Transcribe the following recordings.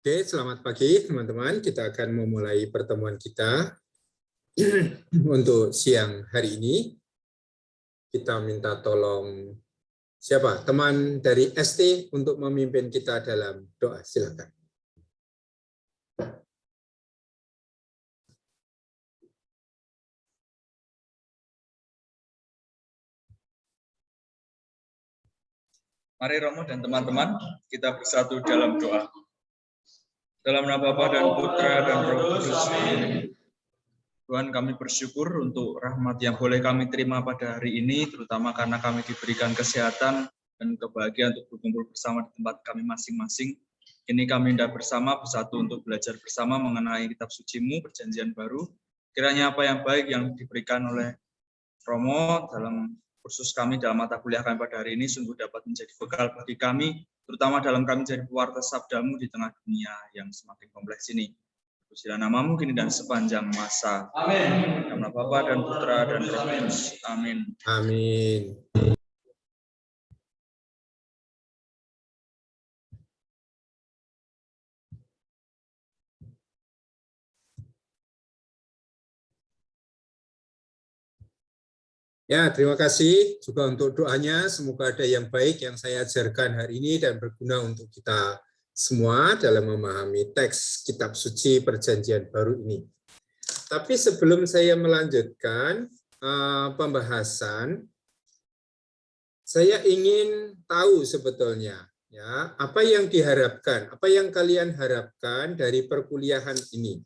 Oke, selamat pagi teman-teman. Kita akan memulai pertemuan kita untuk siang hari ini. Kita minta tolong siapa? Teman dari ST untuk memimpin kita dalam doa. Silakan. Mari Romo dan teman-teman, kita bersatu dalam doa. Dalam nama Bapa dan Putra dan Roh Kudus. Tuhan, kami bersyukur untuk rahmat yang boleh kami terima pada hari ini, terutama karena kami diberikan kesehatan dan kebahagiaan untuk berkumpul bersama di tempat kami masing-masing. Kini kami hendak bersama bersatu untuk belajar bersama mengenai kitab suci-Mu, perjanjian baru. Kiranya apa yang baik yang diberikan oleh Romo dalam kursus kami dalam mata kuliah kami pada hari ini sungguh dapat menjadi bekal bagi kami, terutama dalam kami menjadi pewarta sabda-Mu di tengah dunia yang semakin kompleks ini. Pujilah nama-Mu kini dan sepanjang masa. Amin. Dalam nama Bapa dan Putra dan Roh Kudus. Amin. Amin. Ya, terima kasih juga untuk doanya. Semoga ada yang baik yang saya ajarkan hari ini dan berguna untuk kita semua dalam memahami teks kitab suci perjanjian baru ini. Tapi sebelum saya melanjutkan pembahasan, saya ingin tahu sebetulnya ya, apa yang diharapkan, apa yang kalian harapkan dari perkuliahan ini.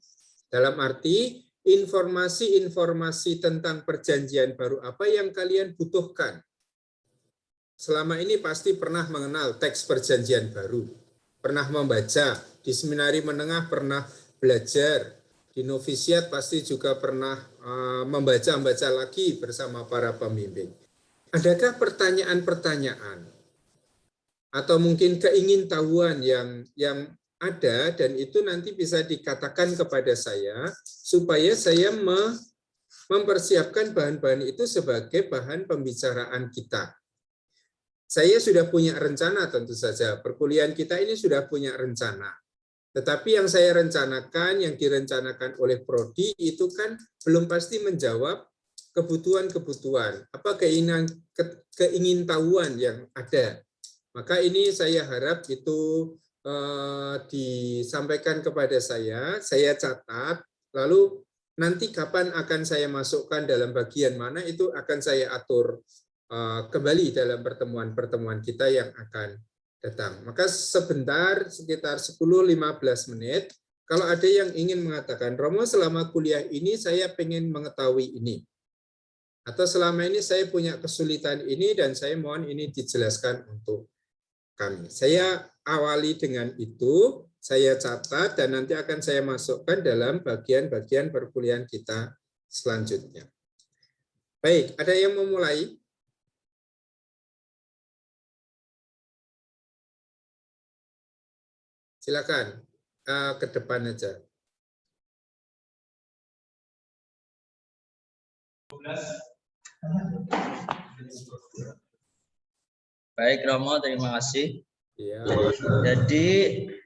Dalam arti informasi-informasi tentang perjanjian baru apa yang kalian butuhkan. Selama ini pasti pernah mengenal teks perjanjian baru, pernah membaca, di seminari menengah pernah belajar, di novisiat pasti juga pernah membaca lagi bersama para pembimbing. Adakah pertanyaan-pertanyaan atau mungkin keingintahuan yang ada dan itu nanti bisa dikatakan kepada saya supaya saya mempersiapkan bahan-bahan itu sebagai bahan pembicaraan kita. Saya sudah punya rencana tentu saja, perkuliahan kita ini sudah punya rencana. Tetapi yang saya rencanakan, yang direncanakan oleh Prodi itu kan belum pasti menjawab kebutuhan-kebutuhan, apa keingintahuan yang ada. Maka ini saya harap itu disampaikan kepada saya catat, lalu nanti kapan akan saya masukkan dalam bagian mana itu akan saya atur kembali dalam pertemuan-pertemuan kita yang akan datang. Maka sebentar, sekitar 10-15 menit, kalau ada yang ingin mengatakan, Romo selama kuliah ini saya pengen mengetahui ini. Atau selama ini saya punya kesulitan ini dan saya mohon ini dijelaskan untuk kami. Saya awali dengan itu, saya catat dan nanti akan saya masukkan dalam bagian-bagian perkuliahan kita selanjutnya. Baik, ada yang mau mulai? Silakan ke depan aja. Baik Romo, terima kasih. Ya. Jadi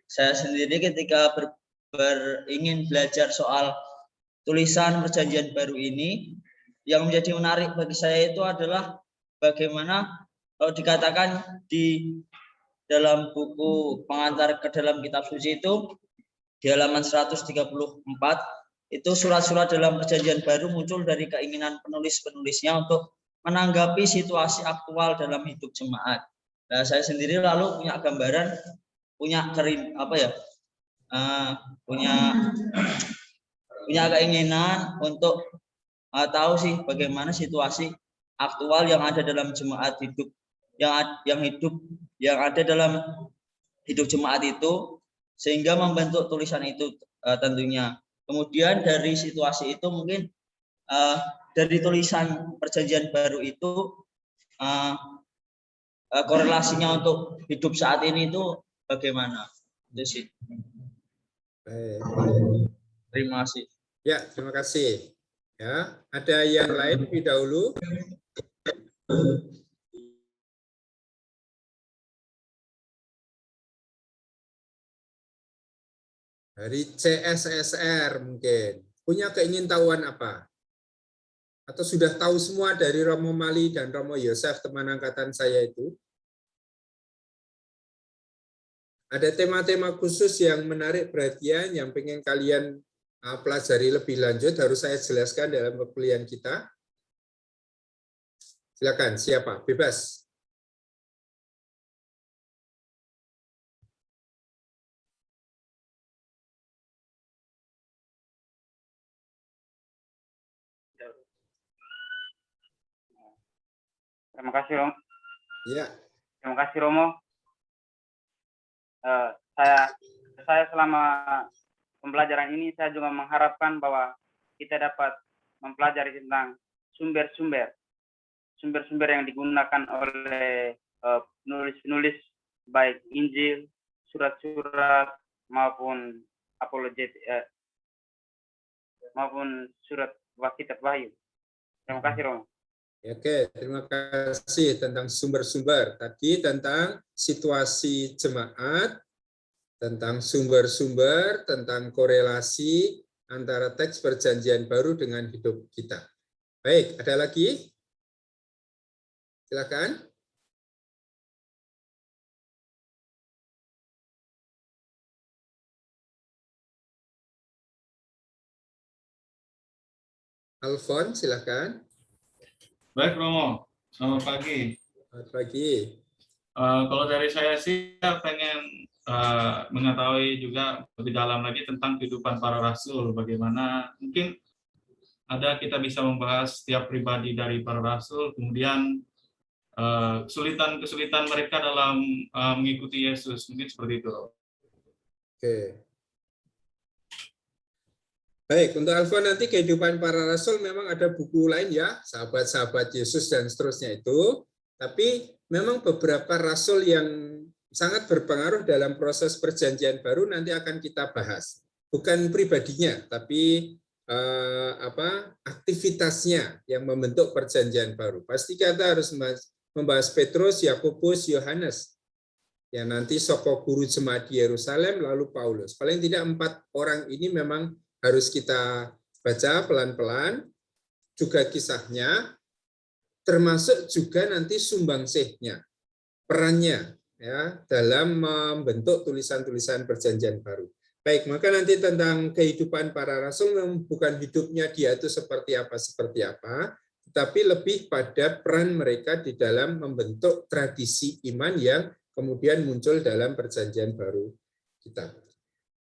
saya sendiri ketika ingin belajar soal tulisan perjanjian baru ini, yang menjadi menarik bagi saya itu adalah bagaimana kalau dikatakan di dalam buku pengantar ke dalam kitab suci itu di halaman 134 itu surat-surat dalam perjanjian baru muncul dari keinginan penulis-penulisnya untuk menanggapi situasi aktual dalam hidup jemaat. Nah, saya sendiri lalu punya gambaran, punya keinginan untuk tahu sih bagaimana situasi aktual yang ada dalam jemaat hidup yang ada dalam hidup jemaat itu, sehingga membentuk tulisan itu tentunya. Kemudian dari situasi itu mungkin dari tulisan perjanjian baru itu korelasinya untuk hidup saat ini itu bagaimana? Itu sih. Terima kasih. Ya, terima kasih. Ya, ada yang lain lebih dahulu? Dari CSSR mungkin. Punya keingintahuan apa? Atau sudah tahu semua dari Romo Mali dan Romo Yosef, teman angkatan saya itu? Ada tema-tema khusus yang menarik perhatian, yang pengen kalian pelajari lebih lanjut, harus saya jelaskan dalam perkuliahan kita? Silakan, siapa? Bebas. Terima kasih, Romo. Ya. Terima kasih, Romo. Saya selama pembelajaran ini saya juga mengharapkan bahwa kita dapat mempelajari tentang sumber-sumber yang digunakan oleh penulis-penulis baik Injil, surat-surat maupun maupun surat kitab Wahyu. Terima kasih, Romo. Oke, terima kasih tentang sumber-sumber. Tadi tentang situasi jemaat, tentang sumber-sumber, tentang korelasi antara teks Perjanjian Baru dengan hidup kita. Baik, ada lagi? Silakan. Alfon, silakan. Baik, Romo. Selamat pagi. Selamat pagi. Kalau dari saya sih, saya pengen mengetahui juga lebih dalam lagi tentang kehidupan para rasul. Bagaimana mungkin kita bisa membahas setiap pribadi dari para rasul, kemudian kesulitan-kesulitan mereka dalam mengikuti Yesus. Mungkin seperti itu. Oke. Baik, untuk Alfon nanti kehidupan para rasul memang ada buku lain ya, sahabat-sahabat Yesus dan seterusnya itu. Tapi memang beberapa rasul yang sangat berpengaruh dalam proses Perjanjian Baru nanti akan kita bahas. Bukan pribadinya, tapi aktivitasnya yang membentuk Perjanjian Baru. Pasti kita harus membahas Petrus, Yakobus, Yohanes. Ya nanti soko guru jemaat di Yerusalem, lalu Paulus. Paling tidak 4 orang ini memang harus kita baca pelan-pelan, juga kisahnya, termasuk juga nanti sumbangsihnya, perannya ya dalam membentuk tulisan-tulisan Perjanjian Baru. Baik, maka nanti tentang kehidupan para rasul memang bukan hidupnya dia itu seperti apa, tetapi lebih pada peran mereka di dalam membentuk tradisi iman yang kemudian muncul dalam Perjanjian Baru kita.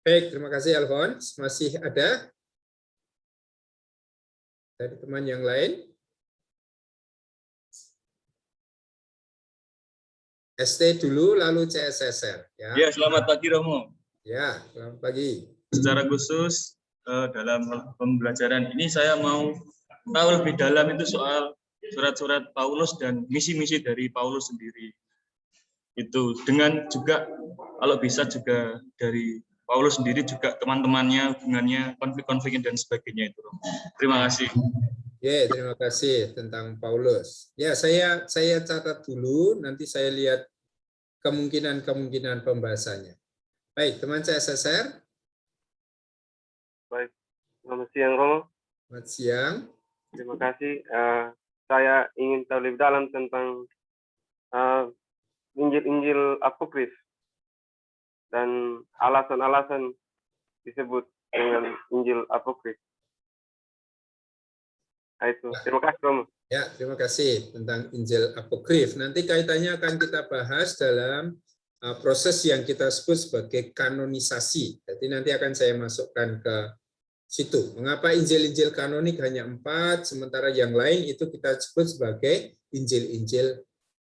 Baik, terima kasih Alfons. Masih ada dari teman yang lain? ST dulu, lalu CSSR. Ya, selamat pagi Romo. Ya, selamat pagi. Secara khusus dalam pembelajaran ini saya mau tahu lebih dalam itu soal surat-surat Paulus dan misi-misi dari Paulus sendiri. Itu dengan juga kalau bisa juga dari Paulus sendiri juga teman-temannya, hubungannya, konflik-konfliknya dan sebagainya itu. Terima kasih. Ya, terima kasih tentang Paulus. Ya, saya catat dulu, nanti saya lihat kemungkinan pembahasannya. Baik, teman CSSR. Baik, selamat siang Romo. Selamat siang. Terima kasih. Saya ingin tahu lebih dalam tentang Injil apokrif dan alasan-alasan disebut dengan Injil apokrif. Itu. Terima kasih, Romo. Ya, terima kasih tentang Injil apokrif. Nanti kaitannya akan kita bahas dalam proses yang kita sebut sebagai kanonisasi. Jadi nanti akan saya masukkan ke situ. Mengapa Injil-Injil kanonik hanya 4, sementara yang lain itu kita sebut sebagai Injil-Injil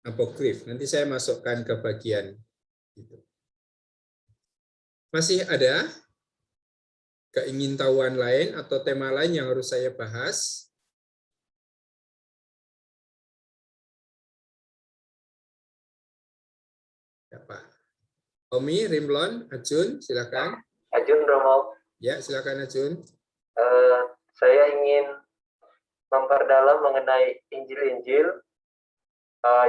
apokrif. Nanti saya masukkan ke bagian itu. Masih ada keingintahuan lain atau tema lain yang harus saya bahas? Ya, Pak. Omi, Rimlon, Ajun, silakan. Ajun, Romo. Ya, silakan Ajun. Saya ingin memperdalam mengenai Injil-Injil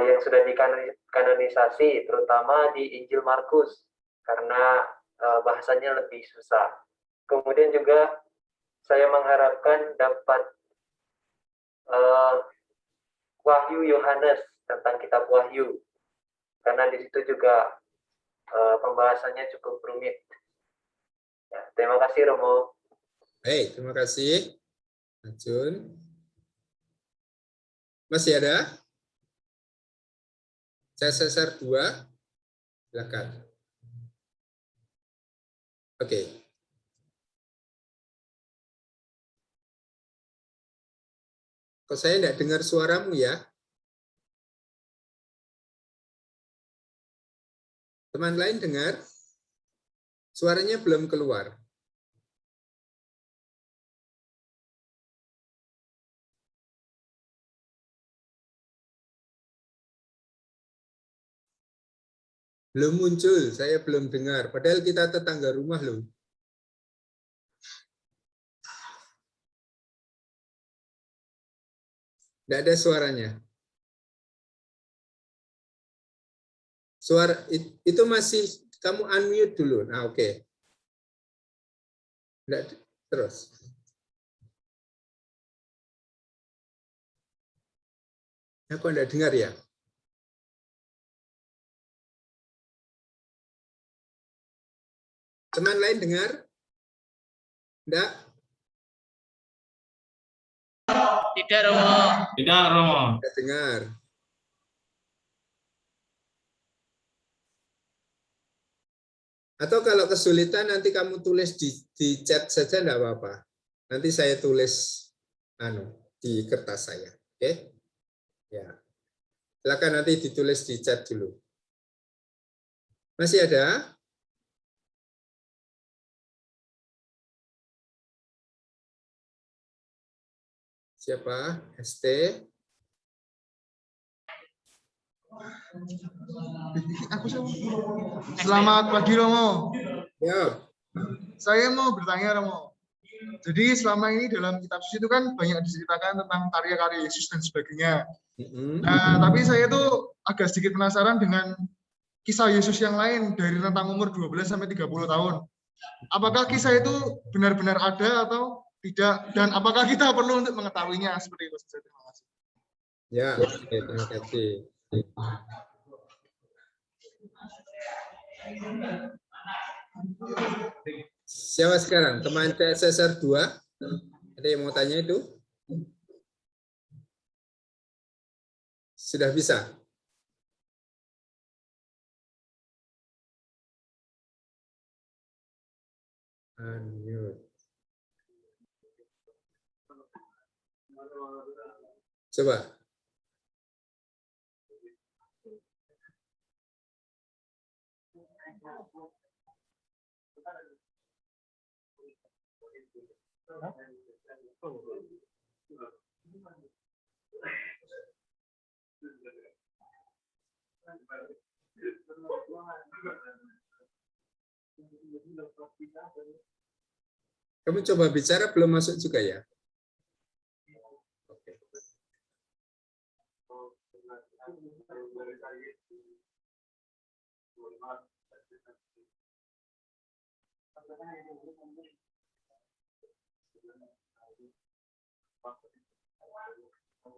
yang sudah dikanonisasi, terutama di Injil Markus, karena bahasanya lebih susah. Kemudian juga saya mengharapkan dapat Wahyu Yohanes tentang kitab Wahyu, karena di situ juga pembahasannya cukup rumit. Ya, terima kasih Romo. Baik, terima kasih. Jun. Masih ada? CSSR 2. Silakan. Oke. Kok saya tidak dengar suaramu ya? Teman lain dengar? Suaranya belum keluar. Belum muncul, saya belum dengar. Padahal kita tetangga rumah loh. Tidak ada suaranya. Suara itu masih kamu unmute dulu. Nah, oke. Terus. Aku tidak dengar ya. Teman lain dengar? Tidak? Tidak, Romo. Tidak, Romo. Tidak dengar. Atau kalau kesulitan nanti kamu tulis di chat saja enggak apa-apa. Nanti saya tulis di kertas saya. Oke? Ya. Silakan nanti ditulis di chat dulu. Masih ada? Siapa? ST? Selamat pagi Romo. Ya. Saya mau bertanya Romo. Jadi selama ini dalam kitab suci itu kan banyak diceritakan tentang karya-karya Yesus dan sebagainya. Nah, tapi saya tuh agak sedikit penasaran dengan kisah Yesus yang lain dari rentang umur 12 sampai 30 tahun. Apakah kisah itu benar-benar ada atau tidak? Dan apakah kita perlu untuk mengetahuinya seperti itu? Terima kasih. Ya, oke, terima kasih. Siapa sekarang? Teman CSSR 2? Ada yang mau tanya itu? Sudah bisa? Unmute. Coba. Kamu coba bicara belum masuk juga ya? Oke.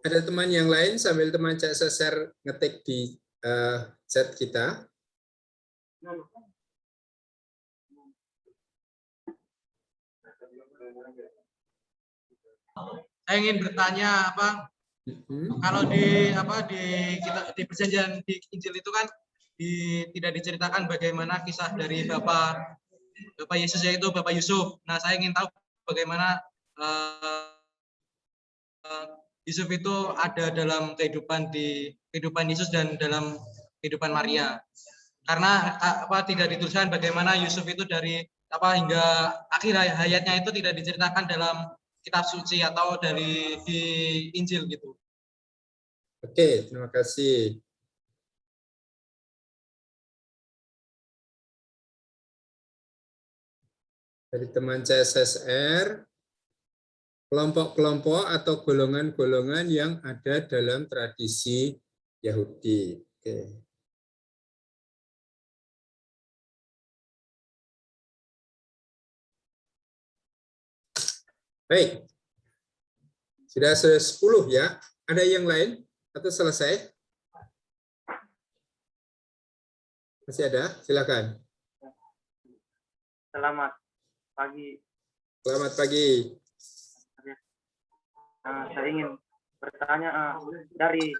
Ada teman yang lain sambil teman CSSR ngetik di chat kita. Saya ingin bertanya kalau di perjanjian di Injil itu kan tidak diceritakan bagaimana kisah dari Bapak Yesus, yaitu Bapak Yusuf. Nah, saya ingin tahu bagaimana Yusuf itu ada dalam kehidupan Yesus dan dalam kehidupan Maria. Karena tidak dituliskan bagaimana Yusuf itu dari hingga akhir hayatnya itu tidak diceritakan dalam kitab suci atau di Injil gitu. Oke, terima kasih. Dari teman CSSR, kelompok-kelompok atau golongan-golongan yang ada dalam tradisi Yahudi. Oke. Baik. Sudah 10 ya. Ada yang lain atau selesai? Masih ada? Silakan. Selamat pagi. Selamat pagi. Saya ingin bertanya dari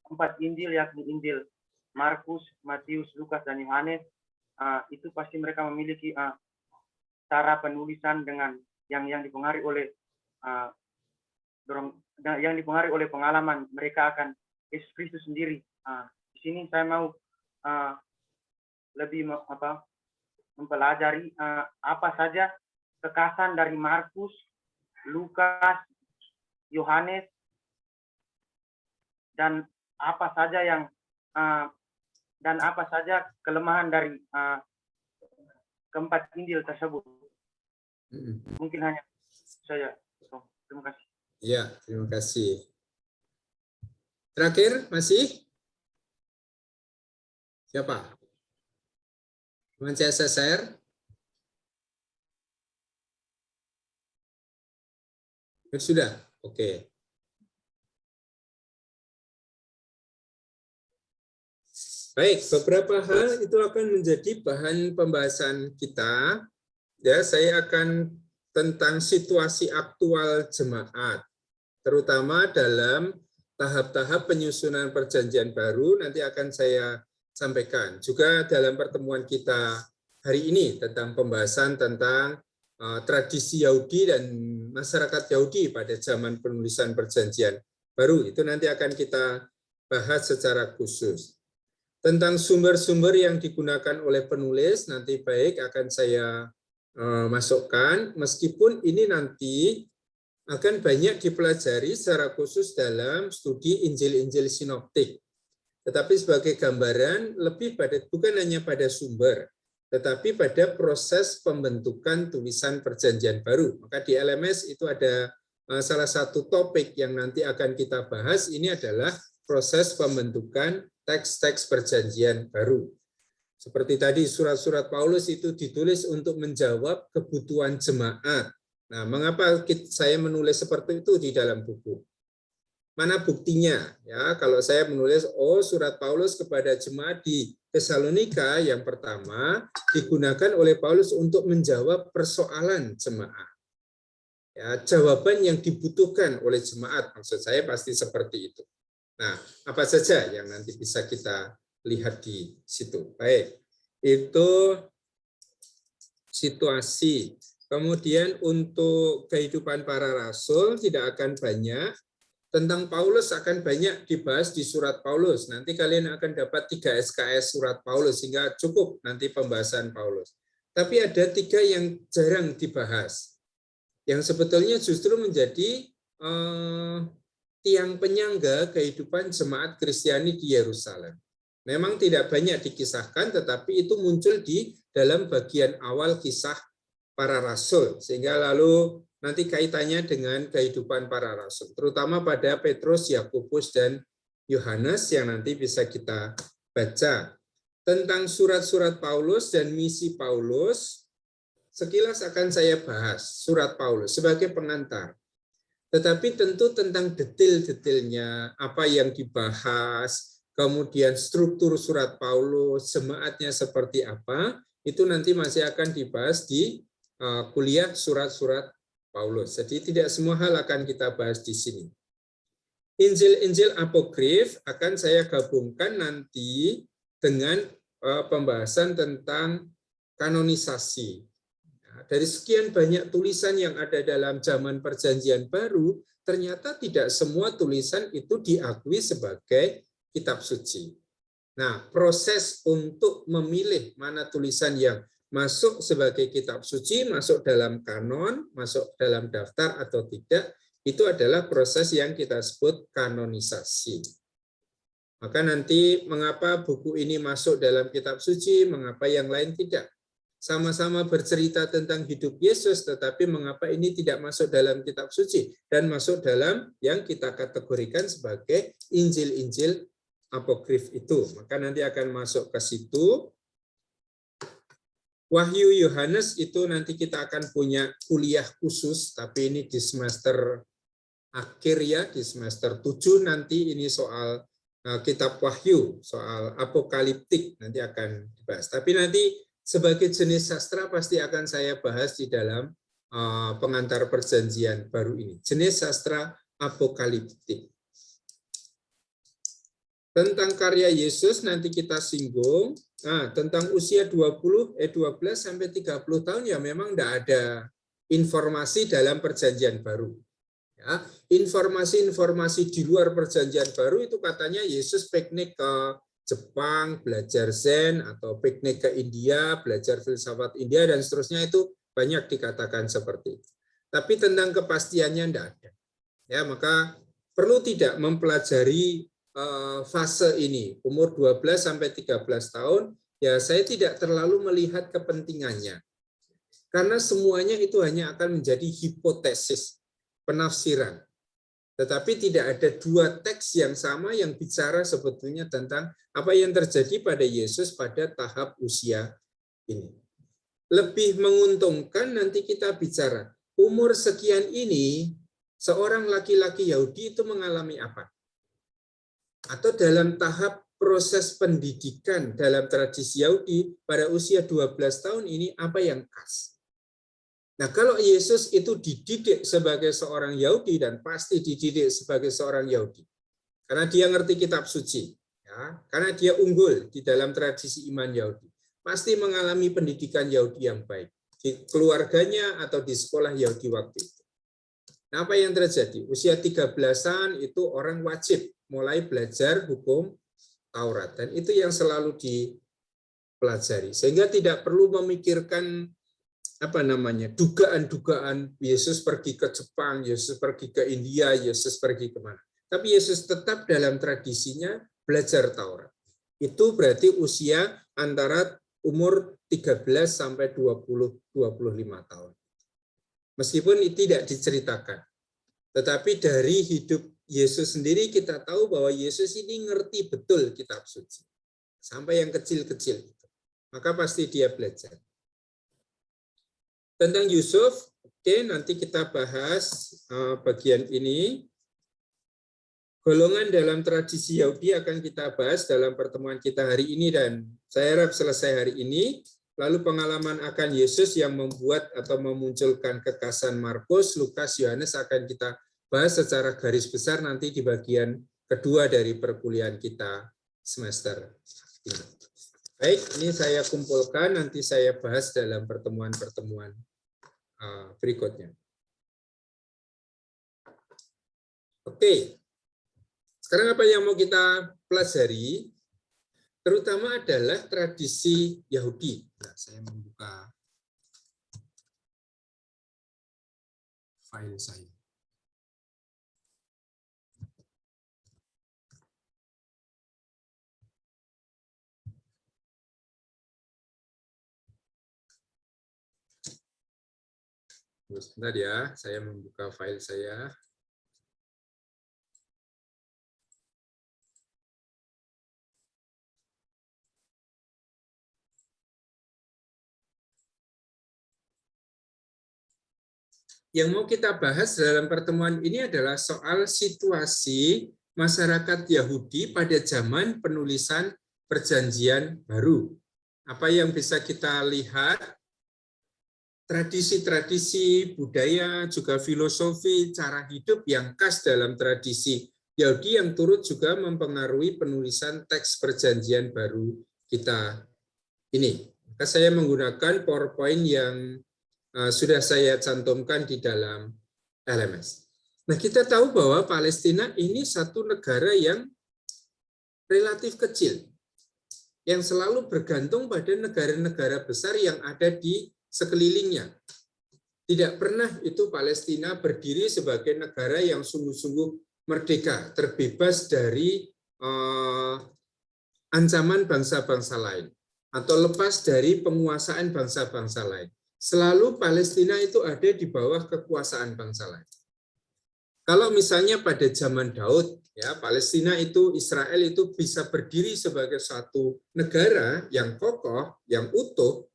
4 Injil, yakni Injil Markus, Matius, Lukas, dan Yohanes, itu pasti mereka memiliki cara penulisan dengan yang dipengaruhi oleh pengalaman mereka akan Yesus Kristus sendiri. Di sini saya mau lebih mempelajari apa saja kekhasan dari Markus, Lukas, Yohanes, dan apa saja kelemahan dari keempat Injil tersebut. Mungkin hanya saya. Terima kasih. Ya, terima kasih. Terakhir masih siapa? Teman saya share. Sudah, oke. Baik, beberapa hal itu akan menjadi bahan pembahasan kita. Ya, saya akan tentang situasi aktual jemaat, terutama dalam tahap-tahap penyusunan perjanjian baru, nanti akan saya sampaikan. Juga dalam pertemuan kita hari ini tentang pembahasan tentang tradisi Yahudi dan masyarakat Yahudi pada zaman penulisan perjanjian baru, itu nanti akan kita bahas secara khusus. Tentang sumber-sumber yang digunakan oleh penulis, nanti baik akan saya masukkan, meskipun ini nanti akan banyak dipelajari secara khusus dalam studi Injil-Injil sinoptik. Tetapi sebagai gambaran, lebih pada bukan hanya pada sumber, tetapi pada proses pembentukan tulisan perjanjian baru. Maka di LMS itu ada salah satu topik yang nanti akan kita bahas, ini adalah proses pembentukan teks-teks perjanjian baru. Seperti tadi surat-surat Paulus itu ditulis untuk menjawab kebutuhan jemaat. Nah, mengapa saya menulis seperti itu di dalam buku? Mana buktinya? Ya, kalau saya menulis surat Paulus kepada jemaat di Tesalonika yang pertama digunakan oleh Paulus untuk menjawab persoalan jemaat. Ya, jawaban yang dibutuhkan oleh jemaat, maksud saya pasti seperti itu. Nah, apa saja yang nanti bisa kita lihat di situ. Baik, itu situasi. Kemudian untuk kehidupan para rasul tidak akan banyak. Tentang Paulus akan banyak dibahas di surat Paulus. Nanti kalian akan dapat 3 SKS surat Paulus, sehingga cukup nanti pembahasan Paulus. Tapi ada 3 yang jarang dibahas, yang sebetulnya justru menjadi tiang penyangga kehidupan jemaat Kristiani di Yerusalem. Memang tidak banyak dikisahkan, tetapi itu muncul di dalam bagian awal kisah para rasul, sehingga lalu nanti kaitannya dengan kehidupan para rasul, terutama pada Petrus, Yakobus, dan Yohanes yang nanti bisa kita baca. Tentang surat-surat Paulus dan misi Paulus, sekilas akan saya bahas surat Paulus sebagai pengantar. Tetapi tentu tentang detail-detailnya, apa yang dibahas, kemudian struktur surat Paulus, jemaatnya seperti apa, itu nanti masih akan dibahas di kuliah surat-surat Paulus. Jadi tidak semua hal akan kita bahas di sini. Injil-Injil apokrif akan saya gabungkan nanti dengan pembahasan tentang kanonisasi. Dari sekian banyak tulisan yang ada dalam zaman perjanjian baru, ternyata tidak semua tulisan itu diakui sebagai kitab suci. Nah, proses untuk memilih mana tulisan yang masuk sebagai kitab suci, masuk dalam kanon, masuk dalam daftar atau tidak, itu adalah proses yang kita sebut kanonisasi. Maka nanti mengapa buku ini masuk dalam kitab suci, mengapa yang lain tidak? Sama-sama bercerita tentang hidup Yesus, tetapi mengapa ini tidak masuk dalam kitab suci dan masuk dalam yang kita kategorikan sebagai Injil-Injil apokrif itu. Maka nanti akan masuk ke situ. Wahyu Yohanes itu nanti kita akan punya kuliah khusus, tapi ini di semester akhir ya, di semester 7 nanti ini soal kitab Wahyu, soal apokaliptik nanti akan dibahas. Tapi nanti sebagai jenis sastra pasti akan saya bahas di dalam pengantar perjanjian baru ini. Jenis sastra apokaliptik. Tentang karya Yesus nanti kita singgung. Nah, tentang usia 12 sampai 30 tahun ya memang tidak ada informasi dalam perjanjian baru. Ya, informasi-informasi di luar perjanjian baru itu katanya Yesus piknik ke Jepang, belajar Zen, atau piknik ke India, belajar filsafat India, dan seterusnya itu banyak dikatakan seperti itu. Tapi tentang kepastiannya tidak ada. Ya, maka perlu tidak mempelajari fase ini, umur 12 sampai 13 tahun, ya saya tidak terlalu melihat kepentingannya. Karena semuanya itu hanya akan menjadi hipotesis, penafsiran. Tetapi tidak ada dua teks yang sama yang bicara sebetulnya tentang apa yang terjadi pada Yesus pada tahap usia ini. Lebih menguntungkan nanti kita bicara, umur sekian ini, seorang laki-laki Yahudi itu mengalami apa? Atau dalam tahap proses pendidikan dalam tradisi Yahudi pada usia 12 tahun ini apa yang khas. Nah, kalau Yesus itu dididik sebagai seorang Yahudi dan pasti dididik sebagai seorang Yahudi. Karena dia ngerti kitab suci, ya, karena dia unggul di dalam tradisi iman Yahudi. Pasti mengalami pendidikan Yahudi yang baik di keluarganya atau di sekolah Yahudi waktu itu. Nah, apa yang terjadi? Usia 13-an itu orang wajib mulai belajar hukum Taurat, dan itu yang selalu dipelajari, sehingga tidak perlu memikirkan dugaan-dugaan Yesus pergi ke Jepang, Yesus pergi ke India, Yesus pergi kemana. Tapi Yesus tetap dalam tradisinya belajar Taurat. Itu berarti usia antara umur 13 sampai 20-25 tahun. Meskipun itu tidak diceritakan. Tetapi dari hidup Yesus sendiri kita tahu bahwa Yesus ini ngerti betul kitab suci. Sampai yang kecil-kecil itu. Maka pasti dia belajar. Tentang Yusuf, oke, nanti kita bahas bagian ini. Golongan dalam tradisi Yahudi akan kita bahas dalam pertemuan kita hari ini, dan saya harap selesai hari ini. Lalu pengalaman akan Yesus yang membuat atau memunculkan kekasan Markus, Lukas, Yohanes akan kita bahas secara garis besar nanti di bagian kedua dari perkuliahan kita semester ini. Baik, ini saya kumpulkan, nanti saya bahas dalam pertemuan-pertemuan berikutnya. Oke, sekarang apa yang mau kita pelajari? Terutama adalah tradisi Yahudi. Nah, saya membuka file saya. Sebentar ya, saya membuka file saya. Yang mau kita bahas dalam pertemuan ini adalah soal situasi masyarakat Yahudi pada zaman penulisan Perjanjian Baru. Apa yang bisa kita lihat, tradisi-tradisi, budaya, juga filosofi, cara hidup yang khas dalam tradisi Yahudi yang turut juga mempengaruhi penulisan teks Perjanjian Baru kita ini. Maka saya menggunakan PowerPoint yang sudah saya cantumkan di dalam LMS. Nah, kita tahu bahwa Palestina ini satu negara yang relatif kecil, yang selalu bergantung pada negara-negara besar yang ada di sekelilingnya. Tidak pernah itu Palestina berdiri sebagai negara yang sungguh-sungguh merdeka, terbebas dari ancaman bangsa-bangsa lain, atau lepas dari penguasaan bangsa-bangsa lain. Selalu Palestina itu ada di bawah kekuasaan bangsa lain. Kalau misalnya pada zaman Daud, ya Palestina itu, Israel itu bisa berdiri sebagai satu negara yang kokoh, yang utuh,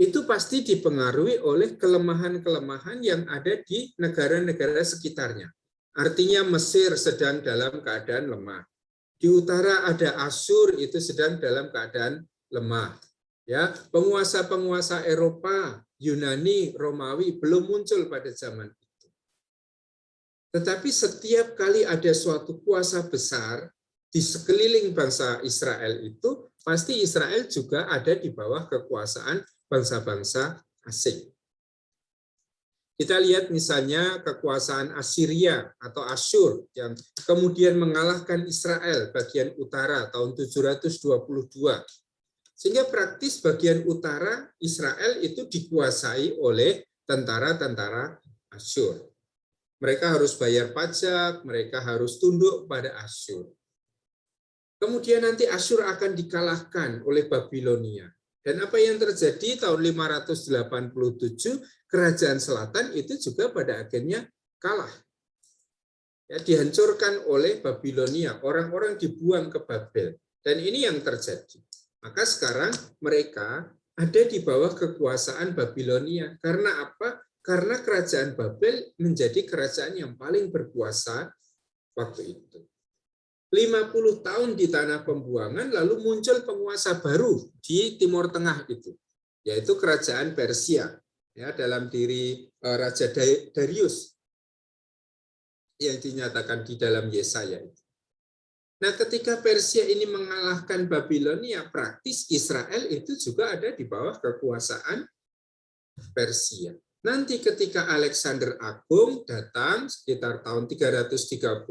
itu pasti dipengaruhi oleh kelemahan-kelemahan yang ada di negara-negara sekitarnya. Artinya Mesir sedang dalam keadaan lemah. Di utara ada Asyur, itu sedang dalam keadaan lemah. Ya, penguasa-penguasa Eropa, Yunani, Romawi belum muncul pada zaman itu. Tetapi setiap kali ada suatu kuasa besar di sekeliling bangsa Israel itu, pasti Israel juga ada di bawah kekuasaan bangsa-bangsa asing. Kita lihat misalnya kekuasaan Assyria atau Asyur yang kemudian mengalahkan Israel bagian utara tahun 722. Sehingga praktis bagian utara Israel itu dikuasai oleh tentara-tentara Asyur. Mereka harus bayar pajak, mereka harus tunduk pada Asyur. Kemudian nanti Asyur akan dikalahkan oleh Babilonia. Dan apa yang terjadi tahun 587, kerajaan selatan itu juga pada akhirnya kalah. Ya, dihancurkan oleh Babilonia, orang-orang dibuang ke Babel. Dan ini yang terjadi. Maka sekarang mereka ada di bawah kekuasaan Babilonia. Karena apa? Karena kerajaan Babel menjadi kerajaan yang paling berkuasa waktu itu. 50 tahun di tanah pembuangan, lalu muncul penguasa baru di Timur Tengah itu, yaitu kerajaan Persia, ya, dalam diri Raja Darius yang dinyatakan di dalam Yesaya itu. Nah, ketika Persia ini mengalahkan Babilonia, praktis Israel itu juga ada di bawah kekuasaan Persia. Nanti ketika Alexander Agung datang sekitar tahun 330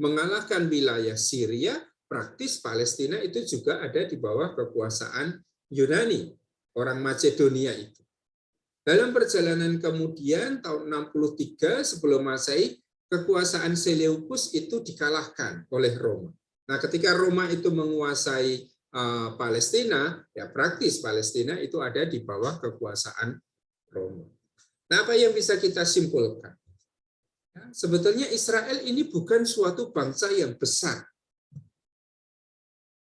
mengalahkan wilayah Syria, praktis Palestina itu juga ada di bawah kekuasaan Yunani, orang Macedonia itu. Dalam perjalanan kemudian tahun 63 sebelum Masehi, kekuasaan Seleukus itu dikalahkan oleh Roma. Nah, ketika Roma itu menguasai Palestina, ya praktis Palestina itu ada di bawah kekuasaan Roma. Nah, apa yang bisa kita simpulkan? Ya, sebetulnya Israel ini bukan suatu bangsa yang besar.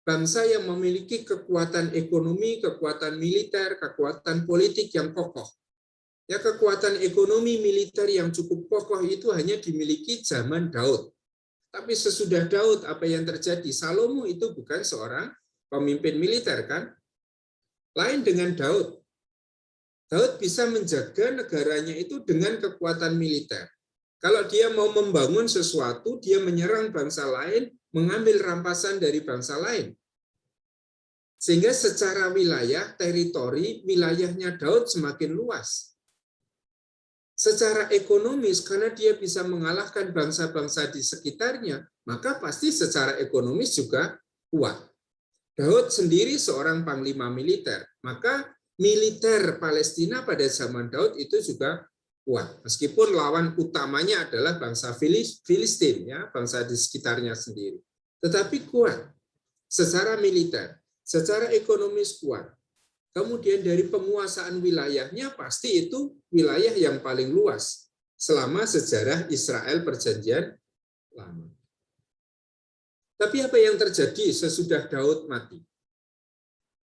Bangsa yang memiliki kekuatan ekonomi, kekuatan militer, kekuatan politik yang kokoh. Ya, kekuatan ekonomi militer yang cukup kokoh itu hanya dimiliki zaman Daud. Tapi sesudah Daud, apa yang terjadi? Salomo itu bukan seorang pemimpin militer, kan? Lain dengan Daud. Daud bisa menjaga negaranya itu dengan kekuatan militer. Kalau dia mau membangun sesuatu, dia menyerang bangsa lain, mengambil rampasan dari bangsa lain. Sehingga secara wilayah, teritori, wilayahnya Daud semakin luas. Secara ekonomis, karena dia bisa mengalahkan bangsa-bangsa di sekitarnya, maka pasti secara ekonomis juga kuat. Daud sendiri seorang panglima militer, maka militer Palestina pada zaman Daud itu juga kuat. Meskipun lawan utamanya adalah bangsa Filistin, ya, bangsa di sekitarnya sendiri. Tetapi kuat secara militer, secara ekonomis kuat. Kemudian dari penguasaan wilayahnya pasti itu wilayah yang paling luas selama sejarah Israel Perjanjian Lama. Tapi apa yang terjadi sesudah Daud mati?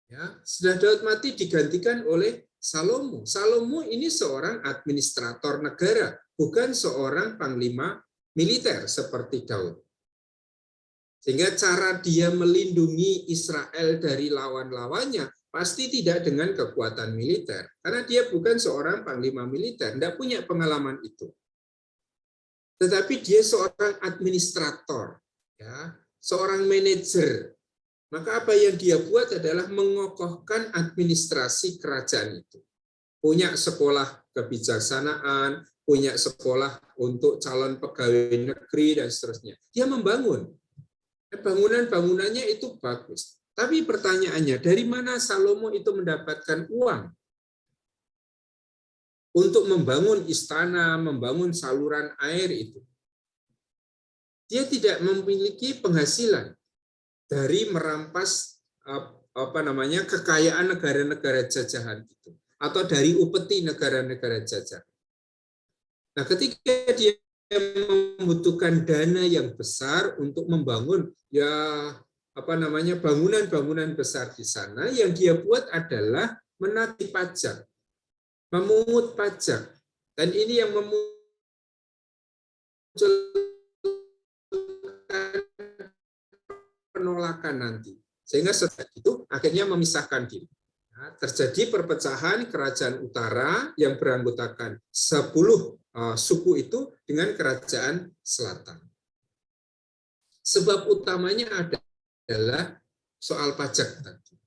Ya, setelah Daud mati digantikan oleh Salomo. Salomo ini seorang administrator negara, bukan seorang panglima militer seperti Daud. Sehingga cara dia melindungi Israel dari lawan-lawannya pasti tidak dengan kekuatan militer. Karena dia bukan seorang panglima militer, tidak punya pengalaman itu. Tetapi dia seorang administrator, ya, seorang manajer. Maka apa yang dia buat adalah mengokohkan administrasi kerajaan itu. Punya sekolah kebijaksanaan, punya sekolah untuk calon pegawai negeri, dan seterusnya. Dia membangun. Bangunan-bangunannya itu bagus. Tapi pertanyaannya, dari mana Salomo itu mendapatkan uang untuk membangun istana, membangun saluran air itu? Dia tidak memiliki penghasilan dari merampas kekayaan negara-negara jajahan itu, atau dari upeti negara-negara jajahan. Nah, ketika dia membutuhkan dana yang besar untuk membangun bangunan-bangunan besar di sana, yang dia buat adalah menagih pajak, memungut pajak. Dan ini yang memunculkan penolakan nanti. Sehingga setelah itu akhirnya memisahkan diri. Nah, terjadi perpecahan kerajaan utara yang beranggotakan 10 suku itu dengan kerajaan selatan. Sebab utamanya adalah soal pajak tadi.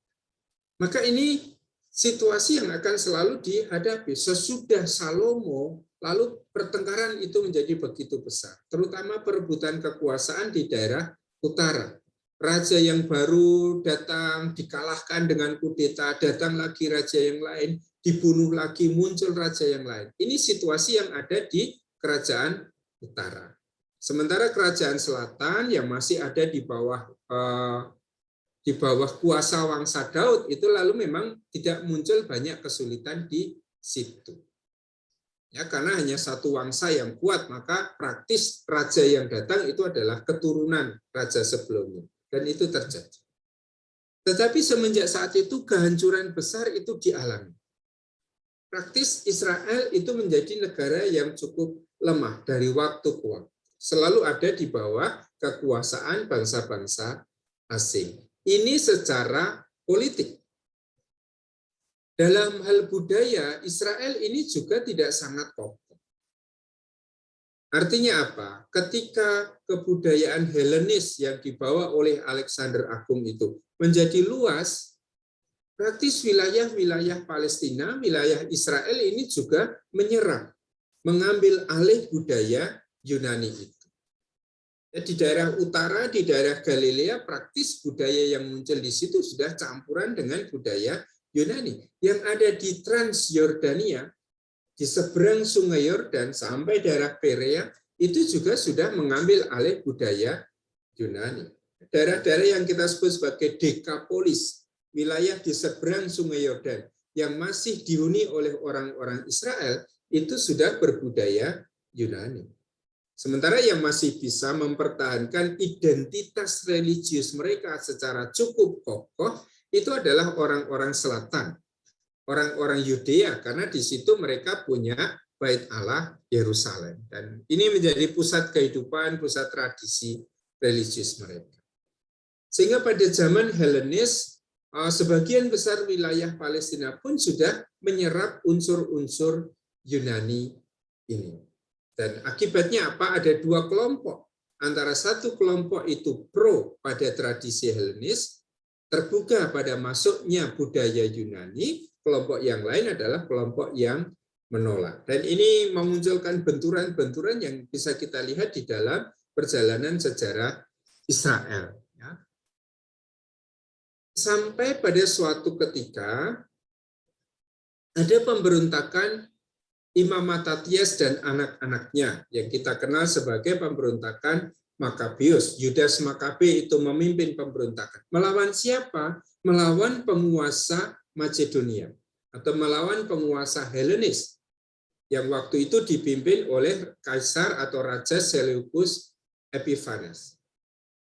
Maka ini situasi yang akan selalu dihadapi. Sesudah Salomo, lalu pertengkaran itu menjadi begitu besar. Terutama perebutan kekuasaan di daerah utara. Raja yang baru datang, dikalahkan dengan kudeta, datang lagi raja yang lain, dibunuh lagi, muncul raja yang lain. Ini situasi yang ada di kerajaan utara. Sementara kerajaan selatan yang masih ada di bawah kuasa Wangsa Daud itu lalu memang tidak muncul banyak kesulitan di situ. Ya, karena hanya satu wangsa yang kuat, maka praktis raja yang datang itu adalah keturunan raja sebelumnya. Dan itu terjadi. Tetapi semenjak saat itu kehancuran besar itu dialami. Praktis Israel itu menjadi negara yang cukup lemah dari waktu ke waktu. Selalu ada di bawah kekuasaan bangsa-bangsa asing. Ini secara politik. Dalam hal budaya, Israel ini juga tidak sangat kokoh. Artinya apa? Ketika kebudayaan Helenis yang dibawa oleh Alexander Agung itu menjadi luas, praktis wilayah-wilayah Palestina, wilayah Israel ini juga menyerang, mengambil alih budaya Yunani itu. Di daerah utara, di daerah Galilea, praktis budaya yang muncul di situ sudah campuran dengan budaya Yunani. Yang ada di Transjordania, di seberang Sungai Yordan sampai daerah Perea, itu juga sudah mengambil alih budaya Yunani. Daerah-daerah yang kita sebut sebagai Dekapolis, wilayah di seberang Sungai Yordan, yang masih dihuni oleh orang-orang Israel, itu sudah berbudaya Yunani. Sementara yang masih bisa mempertahankan identitas religius mereka secara cukup kokoh, itu adalah orang-orang selatan, orang-orang Yudea, karena di situ mereka punya Bait Allah Yerusalem. Dan ini menjadi pusat kehidupan, pusat tradisi religius mereka. Sehingga pada zaman Helenis, sebagian besar wilayah Palestina pun sudah menyerap unsur-unsur Yunani ini. Dan akibatnya apa? Ada dua kelompok. Antara satu kelompok itu pro pada tradisi Helenis, terbuka pada masuknya budaya Yunani, kelompok yang lain adalah kelompok yang menolak. Dan ini memunculkan benturan-benturan yang bisa kita lihat di dalam perjalanan sejarah Israel. Sampai pada suatu ketika ada pemberontakan Imam Matatias dan anak-anaknya yang kita kenal sebagai pemberontakan Makabeus. Yudas Makabe itu memimpin pemberontakan. Melawan siapa? Melawan penguasa Macedonia atau melawan penguasa Helenis yang waktu itu dipimpin oleh Kaisar atau Raja Seleukus Epiphanes.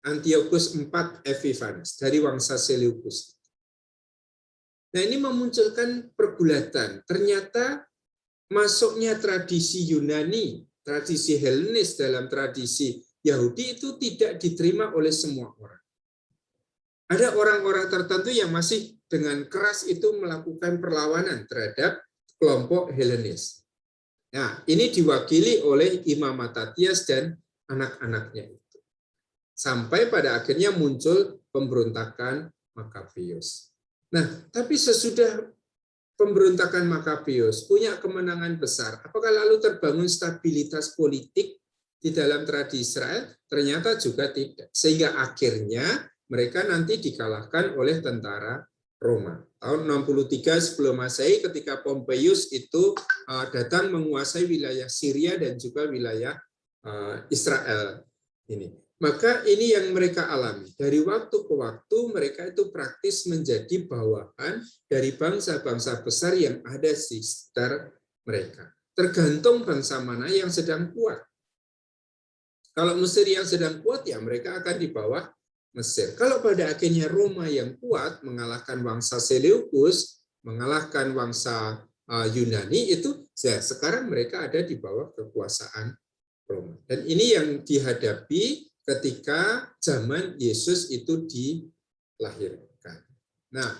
Antiochus IV Epiphanes dari Wangsa Seleukus. Nah, ini memunculkan pergulatan. Ternyata masuknya tradisi Yunani, tradisi Helenis dalam tradisi Yahudi itu tidak diterima oleh semua orang. Ada orang-orang tertentu yang masih dengan keras itu melakukan perlawanan terhadap kelompok Helenis. Nah, ini diwakili oleh Imam Matatias dan anak-anaknya itu. Sampai pada akhirnya muncul pemberontakan Makabeus. Nah, tapi sesudah pemberontakan Makabeus punya kemenangan besar, apakah lalu terbangun stabilitas politik di dalam tradisi Israel? Ternyata juga tidak. Sehingga akhirnya mereka nanti dikalahkan oleh tentara Roma. Tahun 63 sebelum Masehi ketika Pompeius itu datang menguasai wilayah Syria dan juga wilayah Israel ini. Maka ini yang mereka alami. Dari waktu ke waktu mereka itu praktis menjadi bawahan dari bangsa-bangsa besar yang ada di sekitar mereka. Tergantung bangsa mana yang sedang kuat. Kalau Mesir yang sedang kuat, ya mereka akan di bawah Mesir. Kalau pada akhirnya Roma yang kuat mengalahkan Wangsa Seleukus, mengalahkan bangsa Yunani, itu ya, sekarang mereka ada di bawah kekuasaan Roma. Dan ini yang dihadapi ketika zaman Yesus itu dilahirkan. Nah,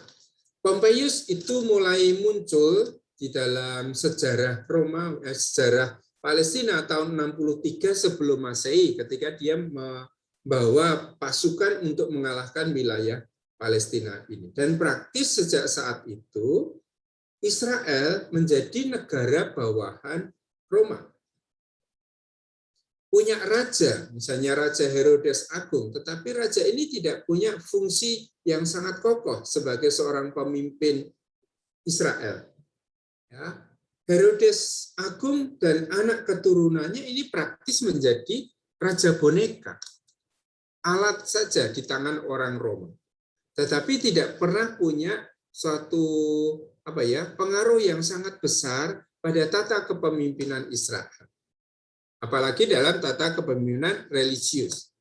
Pompeius itu mulai muncul di dalam sejarah Roma, sejarah Palestina tahun 63 sebelum Masehi, ketika dia membawa pasukan untuk mengalahkan wilayah Palestina ini. Dan praktis sejak saat itu, Israel menjadi negara bawahan Roma. Punya raja, misalnya Raja Herodes Agung, tetapi raja ini tidak punya fungsi yang sangat kokoh sebagai seorang pemimpin Israel. Ya, Herodes Agung dan anak keturunannya ini praktis menjadi raja boneka, alat saja di tangan orang Roma, tetapi tidak pernah punya suatu pengaruh yang sangat besar pada tata kepemimpinan Israel, apalagi dalam tata kepemimpinan religius.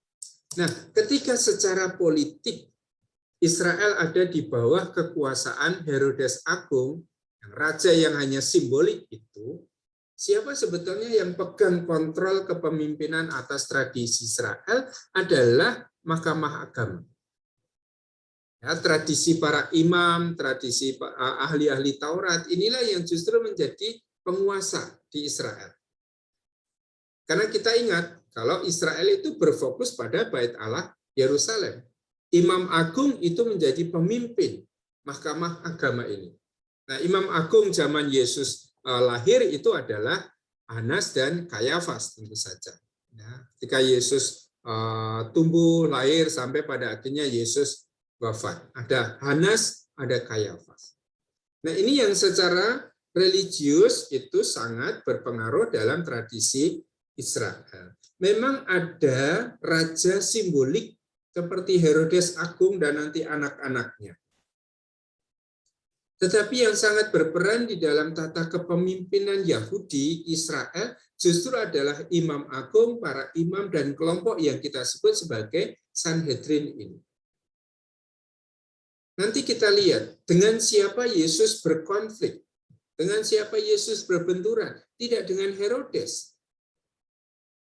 Nah, ketika secara politik Israel ada di bawah kekuasaan Herodes Agung, raja yang hanya simbolik itu, siapa sebetulnya yang pegang kontrol kepemimpinan atas tradisi Israel adalah Mahkamah Agama. Ya, tradisi para imam, tradisi ahli-ahli Taurat, inilah yang justru menjadi penguasa di Israel. Karena kita ingat, kalau Israel itu berfokus pada Bait Allah Yerusalem, Imam Agung itu menjadi pemimpin Mahkamah Agama ini. Nah, Imam Agung zaman Yesus lahir itu adalah Hanas dan Kayafas tentu saja. Ya, ketika Yesus tumbuh, lahir, sampai pada akhirnya Yesus wafat. Ada Hanas, ada Kayafas. Nah, ini yang secara religius itu sangat berpengaruh dalam tradisi Israel. Memang ada raja simbolik seperti Herodes Agung dan nanti anak-anaknya. Tetapi yang sangat berperan di dalam tata kepemimpinan Yahudi Israel justru adalah Imam Agung, para imam, dan kelompok yang kita sebut sebagai Sanhedrin ini. Nanti kita lihat dengan siapa Yesus berkonflik, dengan siapa Yesus berbenturan, tidak dengan Herodes,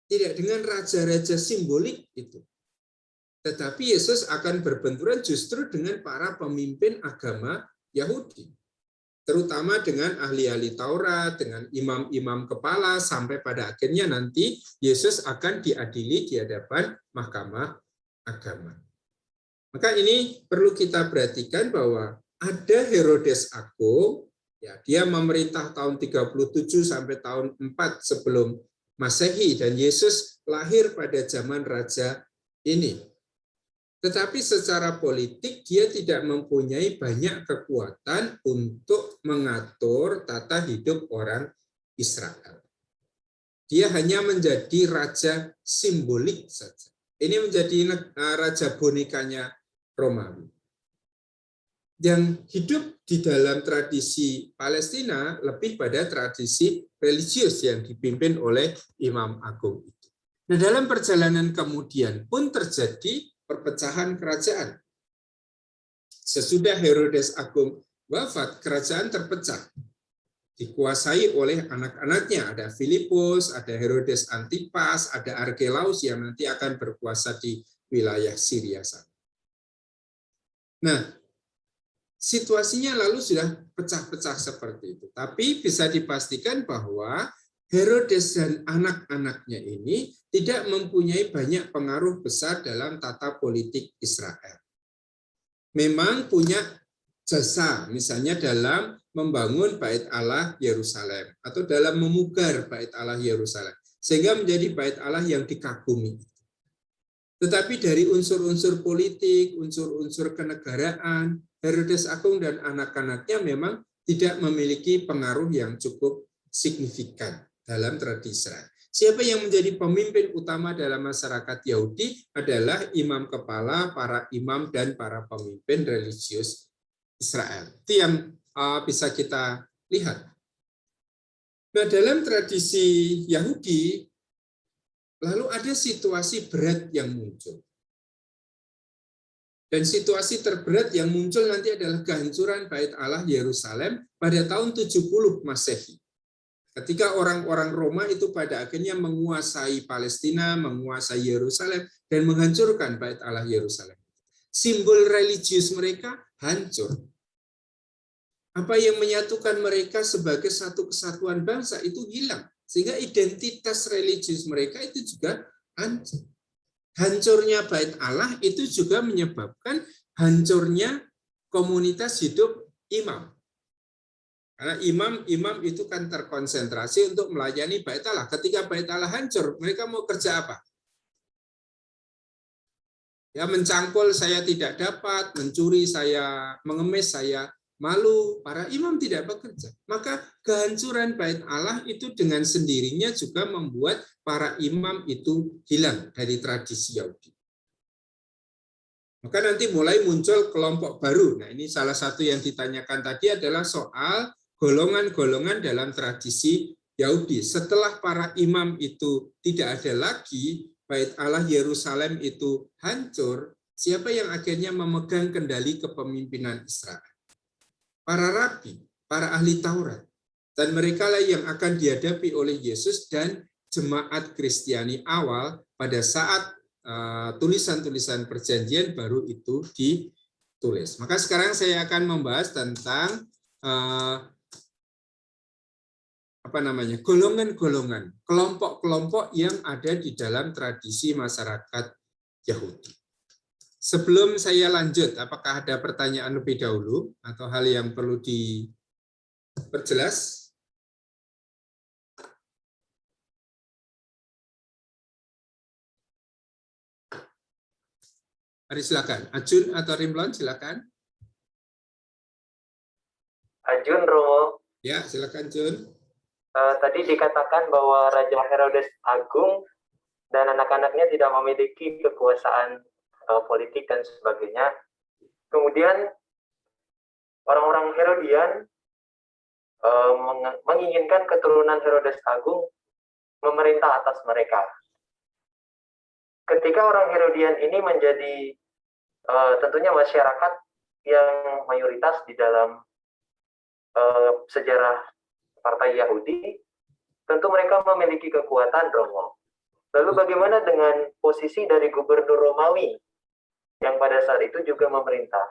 tidak dengan raja-raja simbolik itu. Tetapi Yesus akan berbenturan justru dengan para pemimpin agama Yahudi, terutama dengan ahli-ahli Taurat, dengan imam-imam kepala, sampai pada akhirnya nanti Yesus akan diadili di hadapan Mahkamah Agama. Maka ini perlu kita perhatikan bahwa ada Herodes Agung, ya, dia memerintah tahun 37 sampai tahun 4 sebelum Masehi, dan Yesus lahir pada zaman raja ini. Tetapi secara politik dia tidak mempunyai banyak kekuatan untuk mengatur tata hidup orang Israel. Dia hanya menjadi raja simbolik saja. Ini menjadi raja bonekanya Romawi. Yang hidup di dalam tradisi Palestina lebih pada tradisi religius yang dipimpin oleh Imam Agung itu. Nah, dalam perjalanan kemudian pun terjadi perpecahan kerajaan. Sesudah Herodes Agung wafat, kerajaan terpecah. Dikuasai oleh anak-anaknya, ada Filipus, ada Herodes Antipas, ada Archelaus yang nanti akan berkuasa di wilayah Syria sana. Nah, situasinya lalu sudah pecah-pecah seperti itu. Tapi bisa dipastikan bahwa Herodes dan anak-anaknya ini tidak mempunyai banyak pengaruh besar dalam tata politik Israel. Memang punya jasa, misalnya dalam membangun Bait Allah Yerusalem atau dalam memugar Bait Allah Yerusalem, sehingga menjadi Bait Allah yang dikagumi. Tetapi dari unsur-unsur politik, unsur-unsur kenegaraan, Herodes Agung dan anak-anaknya memang tidak memiliki pengaruh yang cukup signifikan dalam tradisi Israel. Siapa yang menjadi pemimpin utama dalam masyarakat Yahudi adalah imam kepala, para imam, dan para pemimpin religius Israel. Itu yang bisa kita lihat. Nah, dalam tradisi Yahudi, lalu ada situasi berat yang muncul. Dan situasi terberat yang muncul nanti adalah kehancuran Bait Allah Yerusalem pada tahun 70 Masehi. Ketika orang-orang Roma itu pada akhirnya menguasai Palestina, menguasai Yerusalem, dan menghancurkan Bait Allah Yerusalem. Simbol religius mereka hancur. Apa yang menyatukan mereka sebagai satu kesatuan bangsa itu hilang. Sehingga identitas religius mereka itu juga hancur. Hancurnya Bait Allah itu juga menyebabkan hancurnya komunitas hidup imam. Karena imam itu kan terkonsentrasi untuk melayani Bait Allah. Ketika Bait Allah hancur, mereka mau kerja apa? Ya, mencangkul saya tidak dapat, mencuri saya, mengemis saya malu, para imam tidak bekerja. Maka kehancuran Bait Allah itu dengan sendirinya juga membuat para imam itu hilang dari tradisi Yahudi. Maka nanti mulai muncul kelompok baru. Nah, ini salah satu yang ditanyakan tadi adalah soal golongan-golongan dalam tradisi Yahudi. Setelah para imam itu tidak ada lagi, Bait Allah Yerusalem itu hancur, siapa yang akhirnya memegang kendali kepemimpinan Israel? Para rabi, para ahli Taurat. Dan mereka lah yang akan dihadapi oleh Yesus dan jemaat Kristiani awal pada saat tulisan-tulisan perjanjian baru itu ditulis. Maka sekarang saya akan membahas tentang golongan-golongan, kelompok-kelompok yang ada di dalam tradisi masyarakat Yahudi. Sebelum saya lanjut, apakah ada pertanyaan lebih dahulu atau hal yang perlu diperjelas? Mari silakan. Ajun atau Rimlon, silakan. Ajun, Romo. Ya, silakan Jun. Tadi dikatakan bahwa Raja Herodes Agung dan anak-anaknya tidak memiliki kekuasaan politik dan sebagainya. Kemudian orang-orang Herodian menginginkan keturunan Herodes Agung memerintah atas mereka. Ketika orang Herodian ini menjadi tentunya masyarakat yang mayoritas di dalam sejarah Partai Yahudi, tentu mereka memiliki kekuatan, Romo. Lalu bagaimana dengan posisi dari gubernur Romawi yang pada saat itu juga memerintah?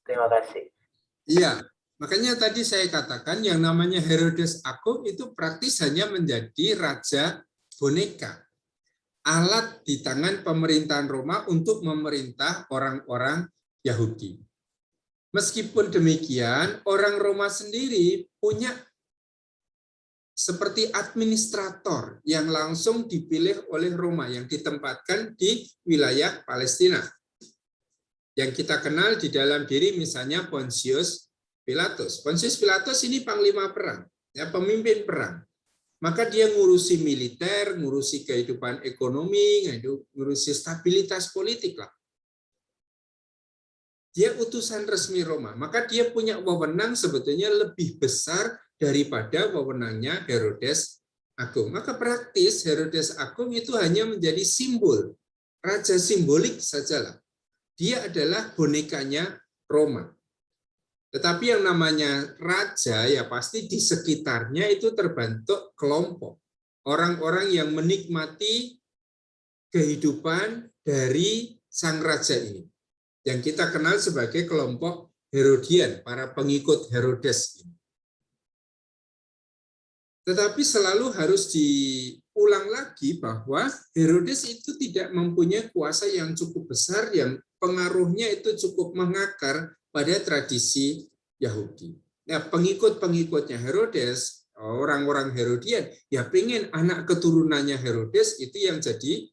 Terima kasih. Iya, makanya tadi saya katakan yang namanya Herodes Agung itu praktis hanya menjadi raja boneka. Alat di tangan pemerintahan Roma untuk memerintah orang-orang Yahudi. Meskipun demikian, orang Roma sendiri punya seperti administrator yang langsung dipilih oleh Roma, yang ditempatkan di wilayah Palestina. Yang kita kenal di dalam diri misalnya Pontius Pilatus. Pontius Pilatus ini panglima perang, ya, pemimpin perang. Maka dia ngurusi militer, ngurusi kehidupan ekonomi, ngurusi stabilitas politik lah. Dia utusan resmi Roma, maka dia punya wewenang sebetulnya lebih besar daripada wewenangnya Herodes Agung. Maka praktis Herodes Agung itu hanya menjadi simbol, raja simbolik sajalah. Dia adalah bonekanya Roma. Tetapi yang namanya raja ya pasti di sekitarnya itu terbentuk kelompok. Orang-orang yang menikmati kehidupan dari sang raja ini. Yang kita kenal sebagai kelompok Herodian, para pengikut Herodes ini. Tetapi selalu harus diulang lagi bahwa Herodes itu tidak mempunyai kuasa yang cukup besar, yang pengaruhnya itu cukup mengakar pada tradisi Yahudi. Nah, pengikut-pengikutnya Herodes, orang-orang Herodian, ya pengen anak keturunannya Herodes itu yang jadi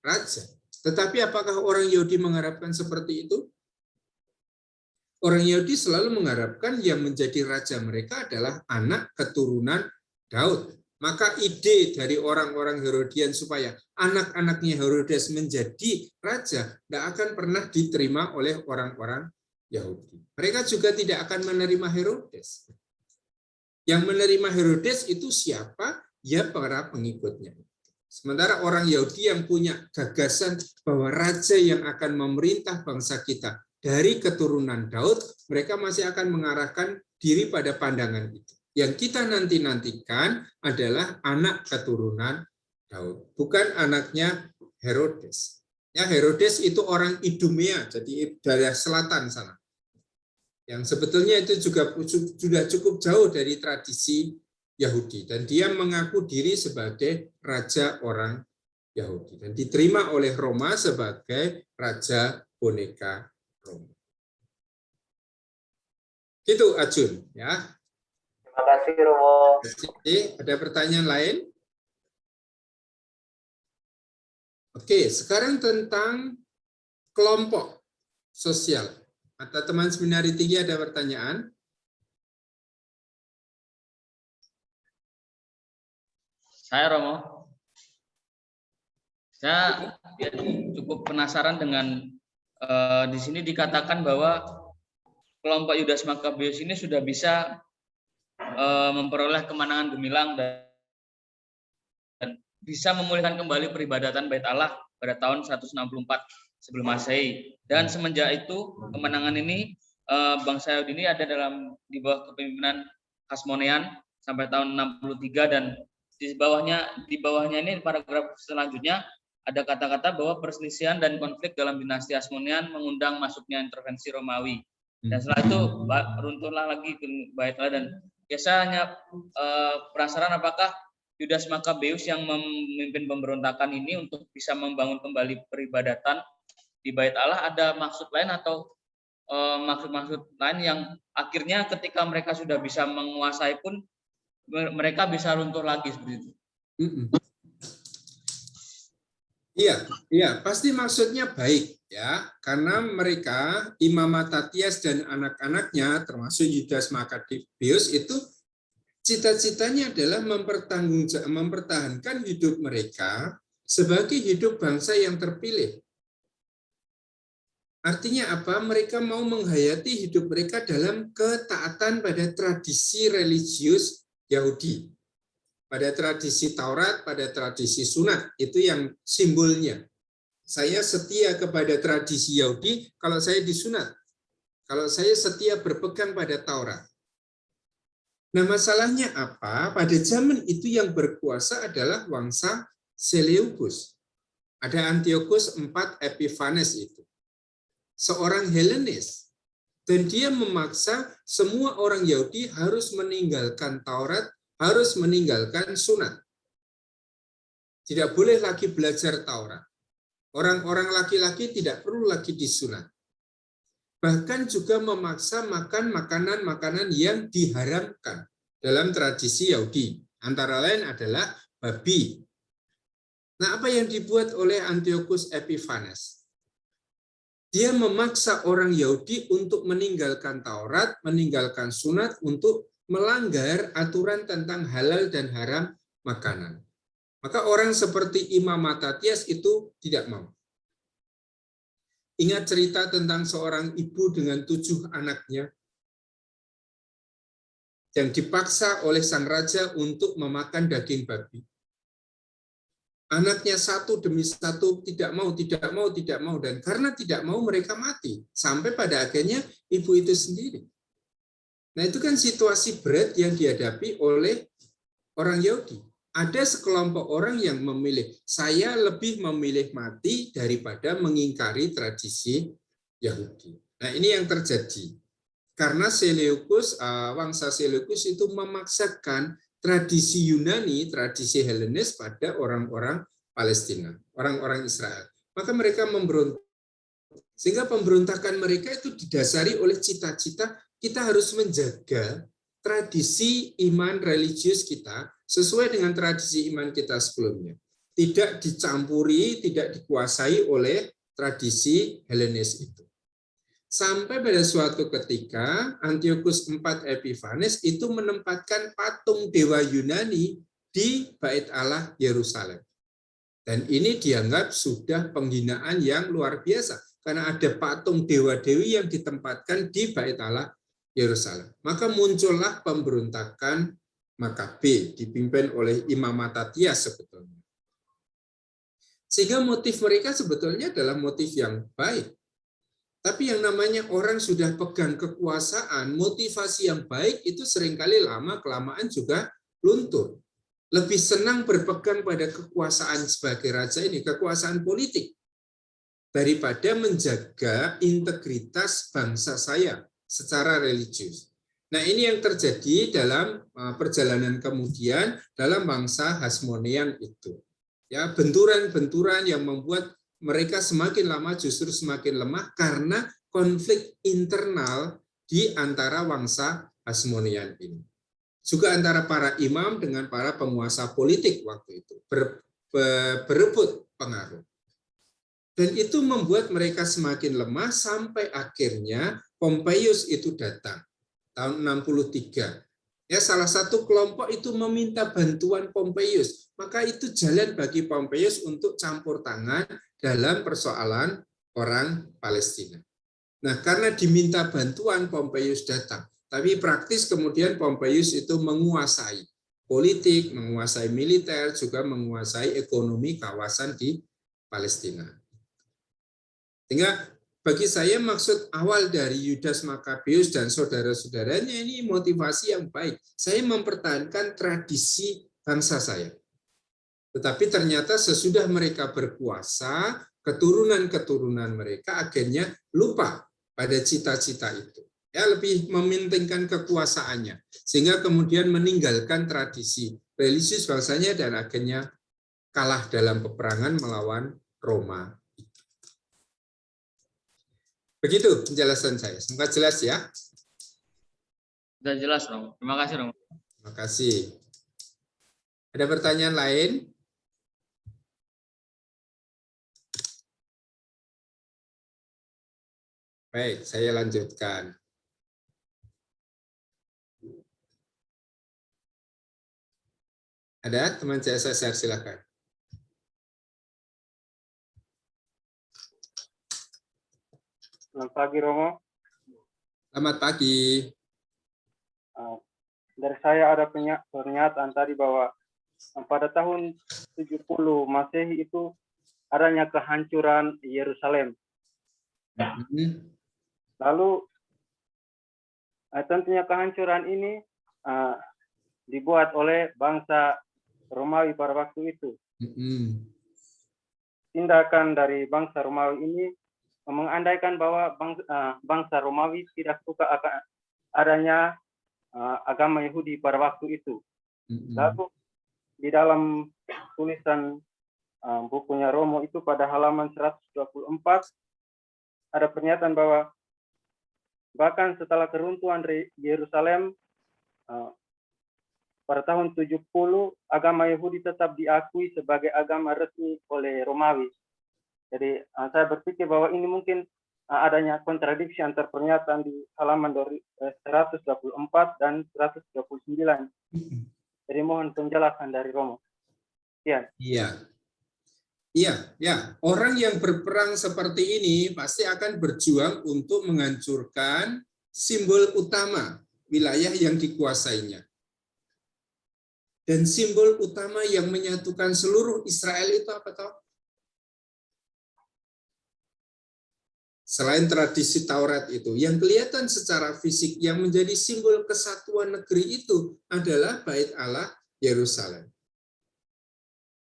raja. Tetapi apakah orang Yahudi mengharapkan seperti itu? Orang Yahudi selalu mengharapkan yang menjadi raja mereka adalah anak keturunan Daud. Maka ide dari orang-orang Herodian supaya anak-anaknya Herodes menjadi raja tidak akan pernah diterima oleh orang-orang Yahudi. Mereka juga tidak akan menerima Herodes. Yang menerima Herodes itu siapa? Ya para pengikutnya. Sementara orang Yahudi yang punya gagasan bahwa raja yang akan memerintah bangsa kita dari keturunan Daud, mereka masih akan mengarahkan diri pada pandangan itu. Yang kita nanti-nantikan adalah anak keturunan Daud, bukan anaknya Herodes. Ya, Herodes itu orang Idumea, jadi dari selatan sana. Yang sebetulnya itu juga sudah cukup jauh dari tradisi Yahudi, dan dia mengaku diri sebagai raja orang Yahudi dan diterima oleh Roma sebagai raja boneka Roma. Gitu Ajun, ya. Terima kasih Romo. Ada pertanyaan lain? Oke, sekarang tentang kelompok sosial. Atau teman seminari tinggi ada pertanyaan? Saya Romo. Saya cukup penasaran dengan di sini dikatakan bahwa kelompok Yudas Makabeus ini sudah bisa memperoleh kemenangan gemilang dan bisa memulihkan kembali peribadatan Bait Allah pada tahun 164 sebelum Masehi. Dan semenjak itu kemenangan ini bangsa Yahudi ini ada di bawah kepemimpinan Hasmonean sampai tahun 63, dan di bawahnya ini paragraf selanjutnya ada kata-kata bahwa perselisihan dan konflik dalam dinasti Hasmonean mengundang masuknya intervensi Romawi. Dan setelah itu runtuhlah lagi Bait Allah, dan biasanya penasaran apakah Yudas Makabeus yang memimpin pemberontakan ini untuk bisa membangun kembali peribadatan di Bait Allah ada maksud lain atau maksud-maksud lain yang akhirnya ketika mereka sudah bisa menguasai pun mereka bisa runtuh lagi seperti itu. Iya, pasti maksudnya baik ya, karena mereka Imam Matatias dan anak-anaknya termasuk Yudas Makabeus itu cita-citanya adalah mempertahankan hidup mereka sebagai hidup bangsa yang terpilih. Artinya apa? Mereka mau menghayati hidup mereka dalam ketaatan pada tradisi religius Yahudi, pada tradisi Taurat, pada tradisi Sunat. Itu yang simbolnya. Saya setia kepada tradisi Yahudi kalau saya disunat. Kalau saya setia berpegang pada Taurat. Nah, masalahnya apa? Pada zaman itu yang berkuasa adalah bangsa Seleukus. Ada Antiochus IV Epiphanes itu. Seorang Helenis. Dan dia memaksa semua orang Yahudi harus meninggalkan Taurat, harus meninggalkan Sunat. Tidak boleh lagi belajar Taurat. Orang-orang laki-laki tidak perlu lagi disunat. Bahkan juga memaksa makan makanan-makanan yang diharamkan dalam tradisi Yahudi. Antara lain adalah babi. Nah, apa yang dibuat oleh Antiochus Epiphanes? Dia memaksa orang Yahudi untuk meninggalkan Taurat, meninggalkan Sunat, untuk melanggar aturan tentang halal dan haram makanan. Maka orang seperti Imam Matatias itu tidak mau. Ingat cerita tentang seorang ibu dengan 7 anaknya yang dipaksa oleh sang raja untuk memakan daging babi. Anaknya satu demi satu tidak mau, dan karena tidak mau mereka mati. Sampai pada akhirnya ibu itu sendiri. Nah, itu kan situasi berat yang dihadapi oleh orang Yahudi. Ada sekelompok orang yang memilih, saya lebih memilih mati daripada mengingkari tradisi Yahudi. Nah, ini yang terjadi. Karena Seleukus, bangsa Seleukus itu memaksakan tradisi Yunani, tradisi Helenis pada orang-orang Palestina, orang-orang Israel. Maka mereka memberontak. Sehingga pemberontakan mereka itu didasari oleh cita-cita kita harus menjaga tradisi iman religius kita sesuai dengan tradisi iman kita sebelumnya. Tidak dicampuri, tidak dikuasai oleh tradisi Helenis itu. Sampai pada suatu ketika Antiochus IV Epiphanes itu menempatkan patung dewa Yunani di Bait Allah Yerusalem. Dan ini dianggap sudah penghinaan yang luar biasa karena ada patung dewa-dewi yang ditempatkan di Bait Allah Yerusalem. Maka muncullah pemberontakan Makabe dipimpin oleh Imam Matatias sebetulnya. Sehingga motif mereka sebetulnya adalah motif yang baik. Tapi yang namanya orang sudah pegang kekuasaan, motivasi yang baik itu seringkali lama-kelamaan juga luntur. Lebih senang berpegang pada kekuasaan sebagai raja ini, kekuasaan politik, daripada menjaga integritas bangsa saya secara religius. Nah, ini yang terjadi dalam perjalanan kemudian dalam bangsa Hasmonean itu. Ya, benturan-benturan yang membuat mereka semakin lama justru semakin lemah karena konflik internal di antara bangsa Hasmonean ini. Juga antara para imam dengan para penguasa politik waktu itu berebut pengaruh. Dan itu membuat mereka semakin lemah sampai akhirnya Pompeius itu datang tahun 63. Ya, salah satu kelompok itu meminta bantuan Pompeius. Maka itu jalan bagi Pompeius untuk campur tangan dalam persoalan orang Palestina. Nah, karena diminta bantuan, Pompeius datang. Tapi praktis kemudian Pompeius itu menguasai politik, menguasai militer, juga menguasai ekonomi kawasan di Palestina. Sehingga bagi saya maksud awal dari Yudas Makabeus dan saudara-saudaranya ini motivasi yang baik. Saya mempertahankan tradisi bangsa saya. Tetapi ternyata sesudah mereka berkuasa, keturunan-keturunan mereka akhirnya lupa pada cita-cita itu. Ya, lebih mementingkan kekuasaannya. Sehingga kemudian meninggalkan tradisi religius bangsanya dan akhirnya kalah dalam peperangan melawan Roma. Begitu penjelasan saya. Semoga jelas ya. Sudah jelas, Romo. Terima kasih, Romo. Terima kasih. Ada pertanyaan lain? Baik, saya lanjutkan. Ada teman CSSR, silakan. Selamat pagi, Romo. Selamat pagi. Dari saya ada pernyataan tadi bahwa pada tahun 70 Masehi itu adanya kehancuran Yerusalem. Lalu tentunya kehancuran ini dibuat oleh bangsa Romawi pada waktu itu. Tindakan dari bangsa Romawi ini mengandaikan bahwa bangsa Romawi tidak suka akan adanya agama Yahudi pada waktu itu. Lalu di dalam tulisan bukunya Romo itu pada halaman 124 ada pernyataan bahwa bahkan setelah keruntuhan Yerusalem pada tahun 70 agama Yahudi tetap diakui sebagai agama resmi oleh Romawi. Jadi saya berpikir bahwa ini mungkin adanya kontradiksi antar pernyataan di halaman dari 124 dan 129. Jadi mohon penjelasan dari Romo. Ya. Iya. Orang yang berperang seperti ini pasti akan berjuang untuk menghancurkan simbol utama wilayah yang dikuasainya. Dan simbol utama yang menyatukan seluruh Israel itu apa toh? Selain tradisi Taurat itu, yang kelihatan secara fisik yang menjadi simbol kesatuan negeri itu adalah Bait Allah Yerusalem.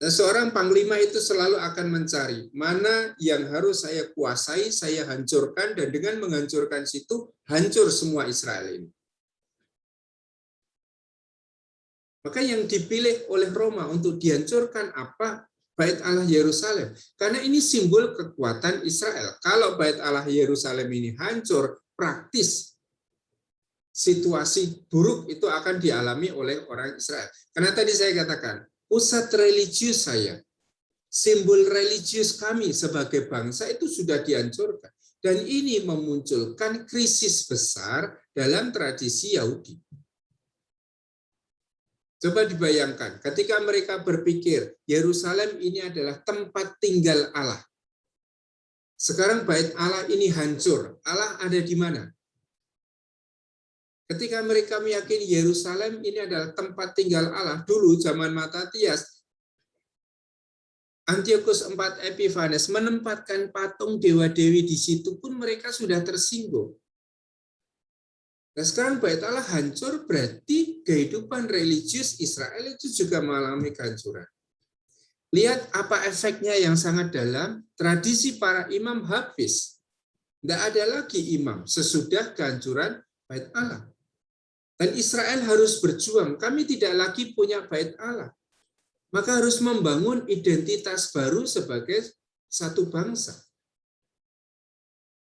Nah, seorang panglima itu selalu akan mencari mana yang harus saya kuasai, saya hancurkan, dan dengan menghancurkan situ, hancur semua Israel ini. Maka yang dipilih oleh Roma untuk dihancurkan apa? Bait Allah Yerusalem. Karena ini simbol kekuatan Israel. Kalau Bait Allah Yerusalem ini hancur, praktis situasi buruk itu akan dialami oleh orang Israel. Karena tadi saya katakan, pusat religius saya, simbol religius kami sebagai bangsa itu sudah dihancurkan. Dan ini memunculkan krisis besar dalam tradisi Yahudi. Coba dibayangkan, ketika mereka berpikir Yerusalem ini adalah tempat tinggal Allah. Sekarang Bait Allah ini hancur. Allah ada di mana? Ketika mereka meyakini Yerusalem ini adalah tempat tinggal Allah, dulu zaman Matatias, Antiochus IV Epiphanes menempatkan patung dewa-dewi di situ pun mereka sudah tersinggung. Nah, sekarang Bait Allah hancur, berarti kehidupan religius Israel itu juga mengalami kehancuran. Lihat apa efeknya yang sangat dalam, tradisi para imam habis. Tidak ada lagi imam sesudah kehancuran Bait Allah. Dan Israel harus berjuang, kami tidak lagi punya Bait Allah. Maka harus membangun identitas baru sebagai satu bangsa.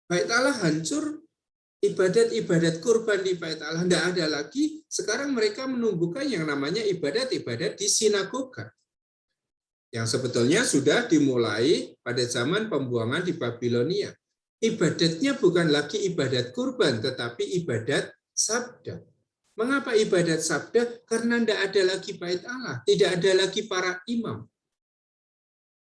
Bait Allah hancur, ibadat-ibadat kurban di Bait Allah tidak ada lagi. Sekarang mereka menumbuhkan yang namanya ibadat-ibadat di sinagoga. Yang sebetulnya sudah dimulai pada zaman pembuangan di Babilonia. Ibadatnya bukan lagi ibadat kurban, tetapi ibadat sabda. Mengapa ibadat sabda? Karena tidak ada lagi Bait Allah, tidak ada lagi para imam.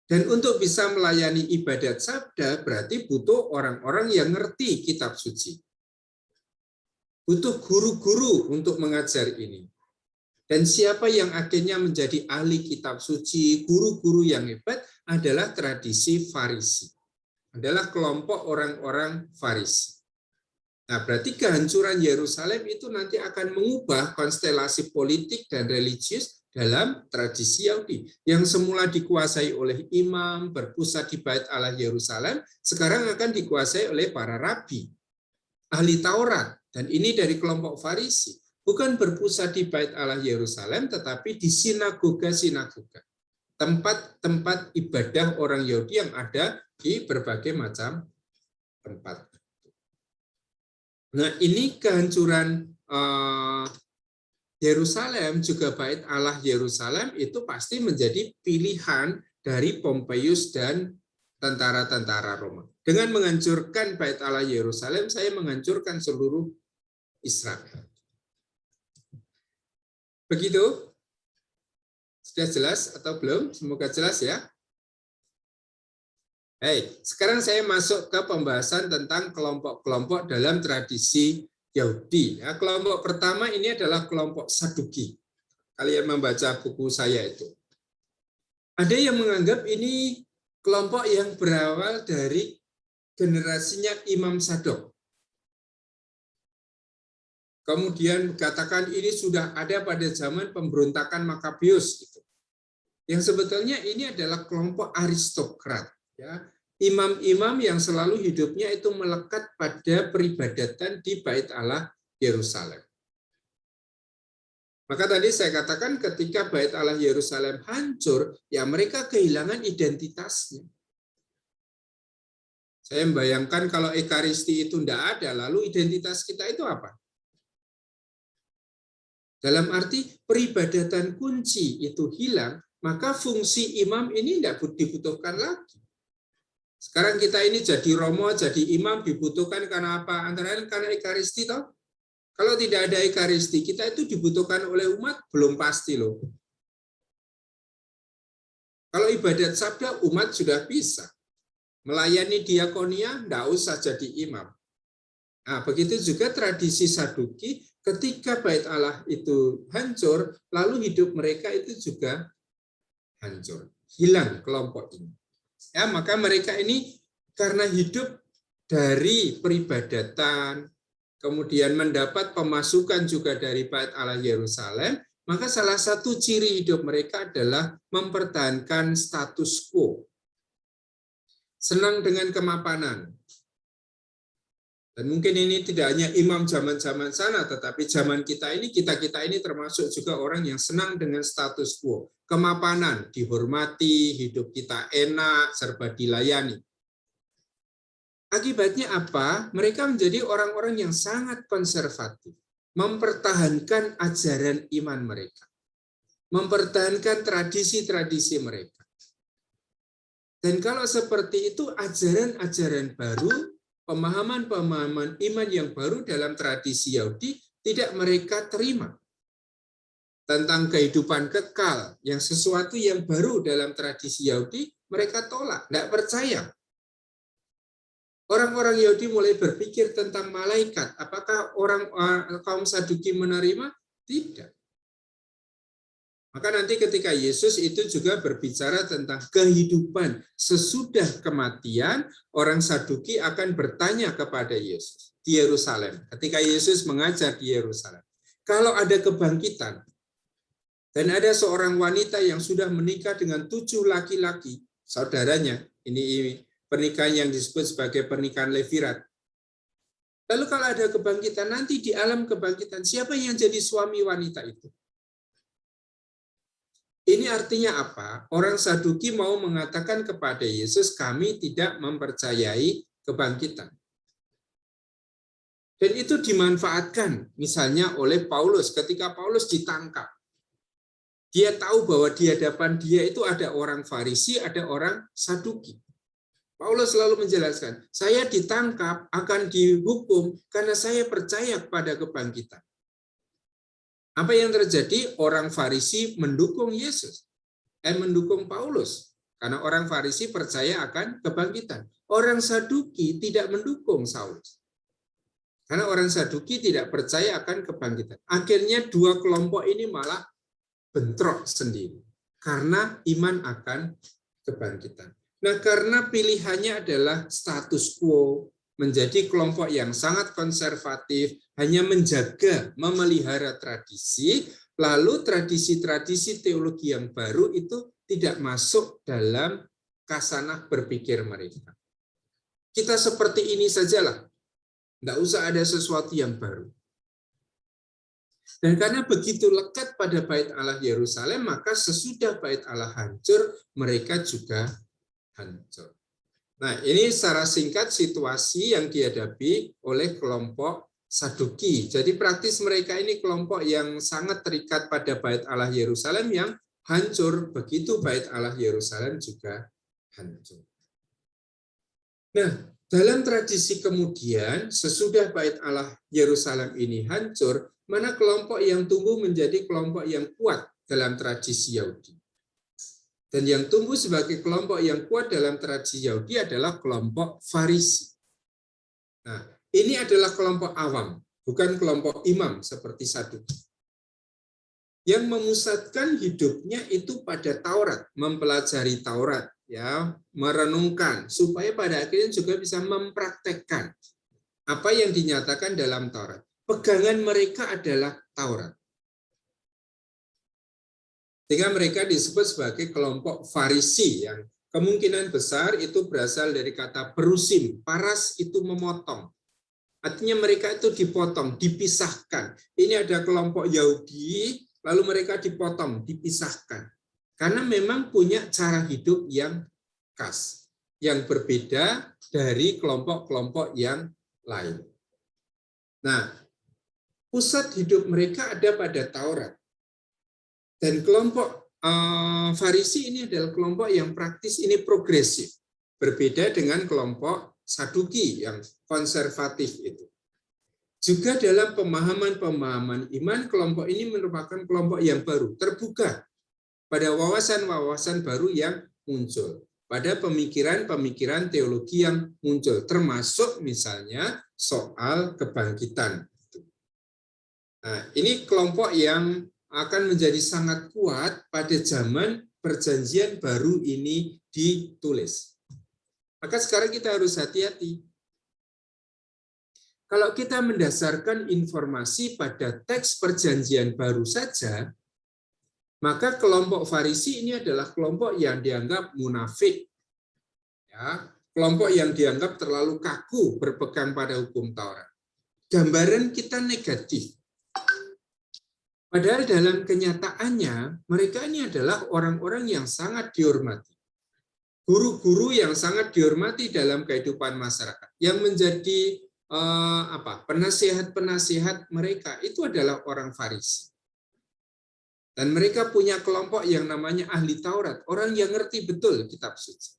Dan untuk bisa melayani ibadat sabda berarti butuh orang-orang yang ngerti kitab suci. Butuh guru-guru untuk mengajar ini. Dan siapa yang akhirnya menjadi ahli kitab suci, guru-guru yang hebat adalah tradisi Farisi. Adalah kelompok orang-orang Farisi. Nah, berarti kehancuran Yerusalem itu nanti akan mengubah konstelasi politik dan religius dalam tradisi Yahudi. Yang semula dikuasai oleh imam, berpusat di Bait Allah Yerusalem, sekarang akan dikuasai oleh para rabi, ahli Taurat. Dan ini dari kelompok Farisi. Bukan berpusat di Bait Allah Yerusalem, tetapi di sinagoga-sinagoga. Tempat-tempat ibadah orang Yahudi yang ada di berbagai macam tempat. Nah, ini kehancuran Yerusalem, juga Bait Allah Yerusalem itu pasti menjadi pilihan dari Pompeius dan tentara-tentara Roma. Dengan menghancurkan Bait Allah Yerusalem, saya menghancurkan seluruh Israel. Begitu? Sudah jelas atau belum? Semoga jelas ya. Sekarang saya masuk ke pembahasan tentang kelompok-kelompok dalam tradisi Yahudi. Ya, kelompok pertama ini adalah kelompok Saduki. Kalian membaca buku saya itu. Ada yang menganggap ini kelompok yang berawal dari generasinya Imam Sadok. Kemudian katakan ini sudah ada pada zaman pemberontakan Makabeus. Gitu. Yang sebetulnya ini adalah kelompok aristokrat. Ya. Imam-imam yang selalu hidupnya itu melekat pada peribadatan di Bait Allah Yerusalem. Maka tadi saya katakan ketika Bait Allah Yerusalem hancur, ya mereka kehilangan identitasnya. Saya membayangkan kalau Ekaristi itu tidak ada, lalu identitas kita itu apa? Dalam arti peribadatan kunci itu hilang, maka fungsi imam ini tidak dibutuhkan lagi. Sekarang kita ini jadi romo, jadi imam dibutuhkan karena apa? Antara lain karena Ekaristi toh. Kalau tidak ada Ekaristi, kita itu dibutuhkan oleh umat belum pasti loh. Kalau ibadat sabda umat sudah bisa. Melayani diakonia tidak usah jadi imam. Nah, begitu juga tradisi Saduki, ketika Bait Allah itu hancur, lalu hidup mereka itu juga hancur. Hilang kelompok ini. Ya, maka mereka ini karena hidup dari peribadatan, kemudian mendapat pemasukan juga dari Bait Allah Yerusalem, maka salah satu ciri hidup mereka adalah mempertahankan status quo. Senang dengan kemapanan. Dan mungkin ini tidak hanya imam zaman-zaman sana, tetapi zaman kita ini termasuk juga orang yang senang dengan status quo. Kemapanan, dihormati, hidup kita enak, serba dilayani. Akibatnya apa? Mereka menjadi orang-orang yang sangat konservatif. Mempertahankan ajaran iman mereka. Mempertahankan tradisi-tradisi mereka. Dan kalau seperti itu, ajaran-ajaran baru, pemahaman-pemahaman iman yang baru dalam tradisi Yahudi tidak mereka terima. Tentang kehidupan kekal, yang sesuatu yang baru dalam tradisi Yahudi, mereka tolak, tidak percaya. Orang-orang Yahudi mulai berpikir tentang malaikat. Apakah kaum Saduki menerima? Tidak. Maka nanti ketika Yesus itu juga berbicara tentang kehidupan sesudah kematian, orang Saduki akan bertanya kepada Yesus di Yerusalem. Ketika Yesus mengajar di Yerusalem, kalau ada kebangkitan, dan ada seorang wanita yang sudah menikah dengan 7 laki-laki, saudaranya, ini pernikahan yang disebut sebagai pernikahan Levirat. Lalu kalau ada kebangkitan, nanti di alam kebangkitan, siapa yang jadi suami wanita itu? Ini artinya apa? Orang Saduki mau mengatakan kepada Yesus, kami tidak mempercayai kebangkitan. Dan itu dimanfaatkan misalnya oleh Paulus ketika Paulus ditangkap. Dia tahu bahwa di hadapan dia itu ada orang Farisi, ada orang Saduki. Paulus selalu menjelaskan, saya ditangkap akan dihukum karena saya percaya kepada kebangkitan. Apa yang terjadi? Orang Farisi mendukung Yesus, mendukung Paulus, karena orang Farisi percaya akan kebangkitan. Orang Saduki tidak mendukung Saulus, karena orang Saduki tidak percaya akan kebangkitan. Akhirnya dua kelompok ini malah bentrok sendiri, karena iman akan kebangkitan. Nah, karena pilihannya adalah status quo, menjadi kelompok yang sangat konservatif, hanya menjaga, memelihara tradisi, lalu tradisi-tradisi teologi yang baru itu tidak masuk dalam kasanah berpikir mereka. Kita seperti ini sajalah, tidak usah ada sesuatu yang baru. Dan karena begitu lekat pada bait Allah Yerusalem, maka sesudah bait Allah hancur, mereka juga hancur. Nah, ini secara singkat situasi yang dihadapi oleh kelompok Saduki. Jadi praktis mereka ini kelompok yang sangat terikat pada bait Allah Yerusalem yang hancur, begitu bait Allah Yerusalem juga hancur. Nah, dalam tradisi kemudian, sesudah bait Allah Yerusalem ini hancur, mana kelompok yang tumbuh menjadi kelompok yang kuat dalam tradisi Yahudi. Dan yang tumbuh sebagai kelompok yang kuat dalam tradisi Yahudi adalah kelompok Farisi. Nah, ini adalah kelompok awam, bukan kelompok imam seperti Saduki. Yang memusatkan hidupnya itu pada Taurat, mempelajari Taurat, ya, merenungkan supaya pada akhirnya juga bisa mempraktekkan apa yang dinyatakan dalam Taurat. Pegangan mereka adalah Taurat. Sehingga mereka disebut sebagai kelompok Farisi yang kemungkinan besar itu berasal dari kata perusim. Paras itu memotong. Artinya mereka itu dipotong, dipisahkan. Ini ada kelompok Yahudi, lalu mereka dipotong, dipisahkan. Karena memang punya cara hidup yang khas, yang berbeda dari kelompok-kelompok yang lain. Nah, pusat hidup mereka ada pada Taurat. Dan kelompok Farisi ini adalah kelompok yang praktis, ini progresif. Berbeda dengan kelompok Saduki yang konservatif itu. Juga dalam pemahaman-pemahaman iman, kelompok ini merupakan kelompok yang baru, terbuka pada wawasan-wawasan baru yang muncul, pada pemikiran-pemikiran teologi yang muncul, termasuk misalnya soal kebangkitan. Nah, ini kelompok yang akan menjadi sangat kuat pada zaman perjanjian baru ini ditulis. Maka sekarang kita harus hati-hati. Kalau kita mendasarkan informasi pada teks perjanjian baru saja, maka kelompok Farisi ini adalah kelompok yang dianggap munafik. Ya, kelompok yang dianggap terlalu kaku berpegang pada hukum Taurat. Gambaran kita negatif. Padahal dalam kenyataannya, mereka ini adalah orang-orang yang sangat dihormati. Guru-guru yang sangat dihormati dalam kehidupan masyarakat. Yang menjadi penasihat-penasihat mereka itu adalah orang Farisi. Dan mereka punya kelompok yang namanya ahli Taurat. Orang yang ngerti betul kitab suci.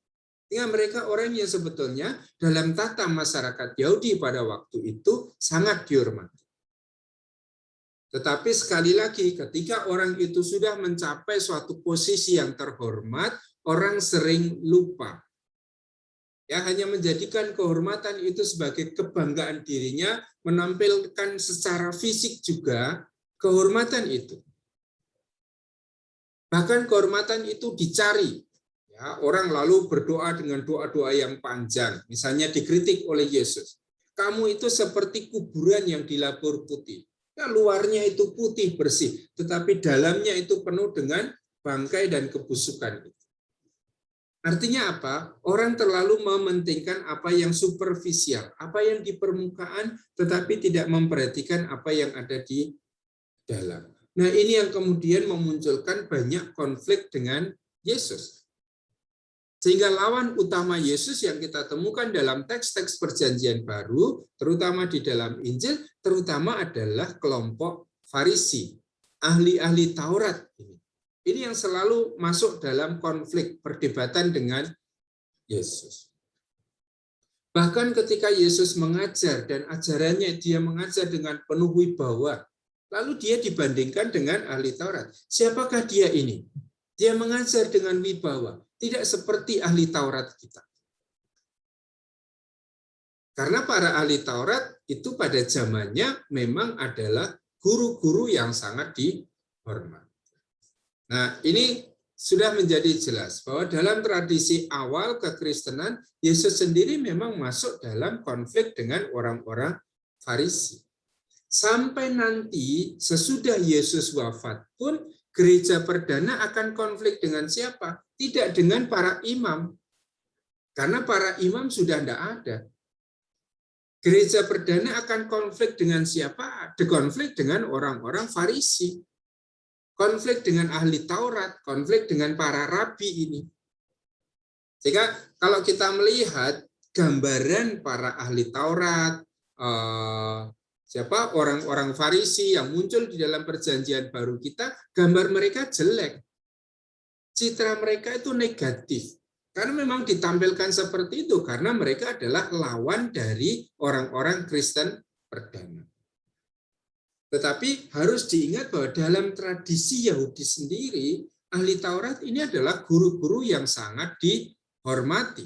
Sehingga mereka orang yang sebetulnya dalam tata masyarakat Yahudi pada waktu itu sangat dihormati. Tetapi sekali lagi, ketika orang itu sudah mencapai suatu posisi yang terhormat, orang sering lupa. Ya, hanya menjadikan kehormatan itu sebagai kebanggaan dirinya, menampilkan secara fisik juga kehormatan itu. Bahkan kehormatan itu dicari. Ya, orang lalu berdoa dengan doa-doa yang panjang. Misalnya dikritik oleh Yesus. Kamu itu seperti kuburan yang dilabur putih. Ya, luarnya itu putih bersih, tetapi dalamnya itu penuh dengan bangkai dan kebusukan. Artinya apa? Orang terlalu mementingkan apa yang superficial, apa yang di permukaan, tetapi tidak memperhatikan apa yang ada di dalam. Nah, ini yang kemudian memunculkan banyak konflik dengan Yesus. Sehingga lawan utama Yesus yang kita temukan dalam teks-teks Perjanjian Baru, terutama di dalam Injil, terutama adalah kelompok Farisi, ahli-ahli Taurat. Ini yang selalu masuk dalam konflik perdebatan dengan Yesus. Bahkan ketika Yesus mengajar dan ajarannya dia mengajar dengan penuh wibawa, lalu dia dibandingkan dengan ahli Taurat. Siapakah dia ini? Dia mengajar dengan wibawa. Tidak seperti ahli Taurat kita. Karena para ahli Taurat itu pada zamannya memang adalah guru-guru yang sangat dihormati. Nah, ini sudah menjadi jelas bahwa dalam tradisi awal kekristenan, Yesus sendiri memang masuk dalam konflik dengan orang-orang Farisi. Sampai nanti sesudah Yesus wafat pun, gereja perdana akan konflik dengan siapa? Tidak dengan para imam. Karena para imam sudah tidak ada. Gereja perdana akan konflik dengan siapa? Konflik dengan orang-orang Farisi. Konflik dengan ahli Taurat, konflik dengan para rabi ini. Sehingga kalau kita melihat gambaran para ahli Taurat, siapa orang-orang Farisi yang muncul di dalam Perjanjian Baru kita, gambar mereka jelek. Citra mereka itu negatif. Karena memang ditampilkan seperti itu, karena mereka adalah lawan dari orang-orang Kristen perdana. Tetapi harus diingat bahwa dalam tradisi Yahudi sendiri, ahli Taurat ini adalah guru-guru yang sangat dihormati.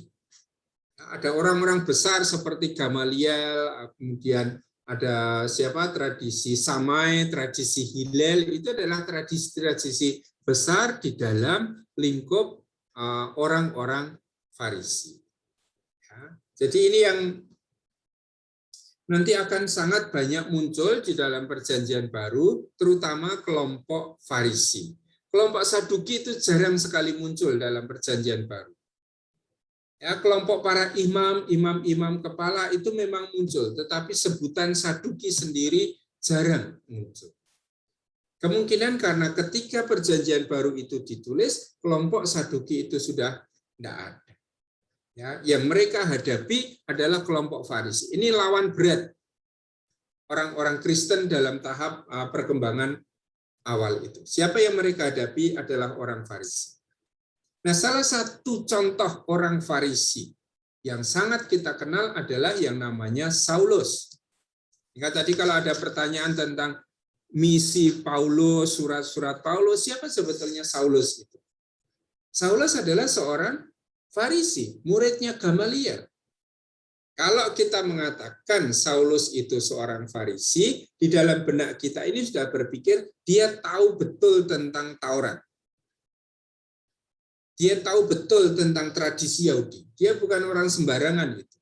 Ada orang-orang besar seperti Gamaliel, kemudian ada siapa tradisi Samai, tradisi Hillel, itu adalah tradisi-tradisi besar di dalam lingkup orang-orang Farisi. Ya, jadi ini yang nanti akan sangat banyak muncul di dalam Perjanjian Baru, terutama kelompok Farisi. Kelompok Saduki itu jarang sekali muncul dalam Perjanjian Baru. Ya, kelompok para imam kepala itu memang muncul, tetapi sebutan Saduki sendiri jarang muncul. Kemungkinan karena ketika Perjanjian Baru itu ditulis, kelompok Saduki itu sudah tidak ada. Ya, yang mereka hadapi adalah kelompok Farisi. Ini lawan berat orang-orang Kristen dalam tahap perkembangan awal itu. Siapa yang mereka hadapi adalah orang Farisi. Nah, salah satu contoh orang Farisi yang sangat kita kenal adalah yang namanya Saulus. Ingat tadi kalau ada pertanyaan tentang misi Paulus, surat-surat Paulus, siapa sebetulnya Saulus itu? Saulus adalah seorang Farisi, muridnya Gamaliel. Kalau kita mengatakan Saulus itu seorang Farisi, di dalam benak kita ini sudah berpikir dia tahu betul tentang Taurat. Dia tahu betul tentang tradisi Yahudi. Dia bukan orang sembarangan itu.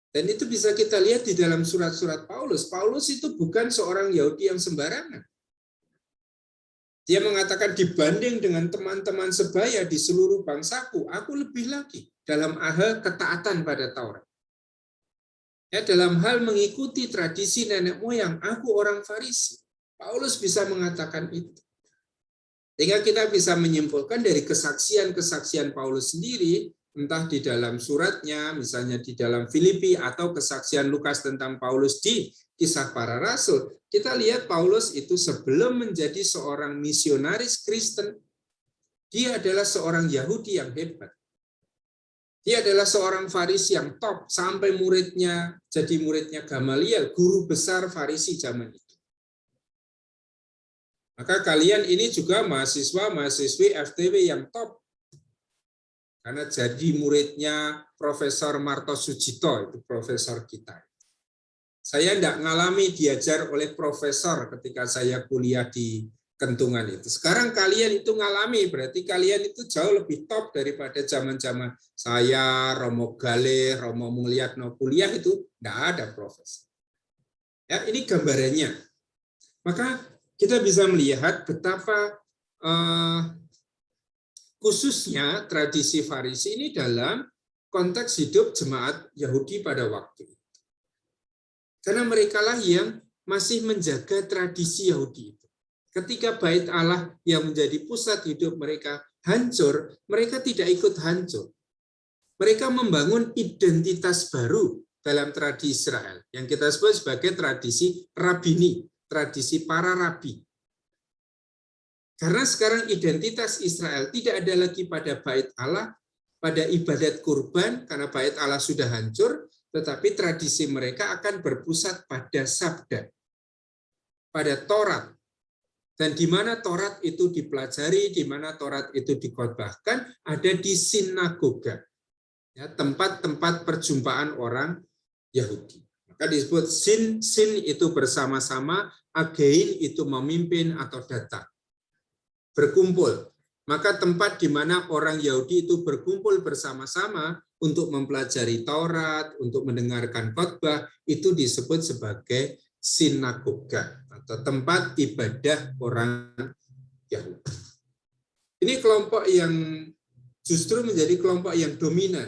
Dan itu bisa kita lihat di dalam surat-surat Paulus. Paulus itu bukan seorang Yahudi yang sembarangan. Dia mengatakan dibanding dengan teman-teman sebaya di seluruh bangsaku, aku lebih lagi dalam hal ketaatan pada Taurat. Ya, dalam hal mengikuti tradisi nenek moyang, aku orang Farisi. Paulus bisa mengatakan itu. Sehingga kita bisa menyimpulkan dari kesaksian-kesaksian Paulus sendiri, entah di dalam suratnya, misalnya di dalam Filipi, atau kesaksian Lukas tentang Paulus di Kisah Para Rasul, kita lihat Paulus itu sebelum menjadi seorang misionaris Kristen, dia adalah seorang Yahudi yang hebat. Dia adalah seorang Farisi yang top, sampai muridnya jadi muridnya Gamaliel, guru besar Farisi zaman itu. Maka kalian ini juga mahasiswa-mahasiswi FTW yang top. Karena jadi muridnya Profesor Marto Sujito, itu profesor kita. Saya tidak mengalami diajar oleh profesor ketika saya kuliah di kentungan itu. Sekarang kalian itu ngalami, berarti kalian itu jauh lebih top daripada zaman-zaman saya, Romo Galih, Romo Mulyatno kuliah itu enggak ada profesor. Ya, ini gambarannya. Maka kita bisa melihat betapa khususnya tradisi Farisi ini dalam konteks hidup jemaat Yahudi pada waktu itu. Karena merekalah yang masih menjaga tradisi Yahudi itu. Ketika bait Allah yang menjadi pusat hidup mereka hancur, mereka tidak ikut hancur. Mereka membangun identitas baru dalam tradisi Israel, yang kita sebut sebagai tradisi rabini, tradisi para rabi. Karena sekarang identitas Israel tidak ada lagi pada bait Allah, pada ibadat kurban, karena bait Allah sudah hancur, tetapi tradisi mereka akan berpusat pada sabda, pada Taurat. Dan di mana Taurat itu dipelajari, di mana Taurat itu dikhotbahkan, ada di sinagoga, ya, tempat-tempat perjumpaan orang Yahudi. Maka disebut sin itu bersama-sama, agein itu memimpin atau datang, berkumpul. Maka tempat di mana orang Yahudi itu berkumpul bersama-sama untuk mempelajari Taurat, untuk mendengarkan khotbah, itu disebut sebagai sinagoga atau tempat ibadah orang Yahudi. Ini kelompok yang justru menjadi kelompok yang dominan,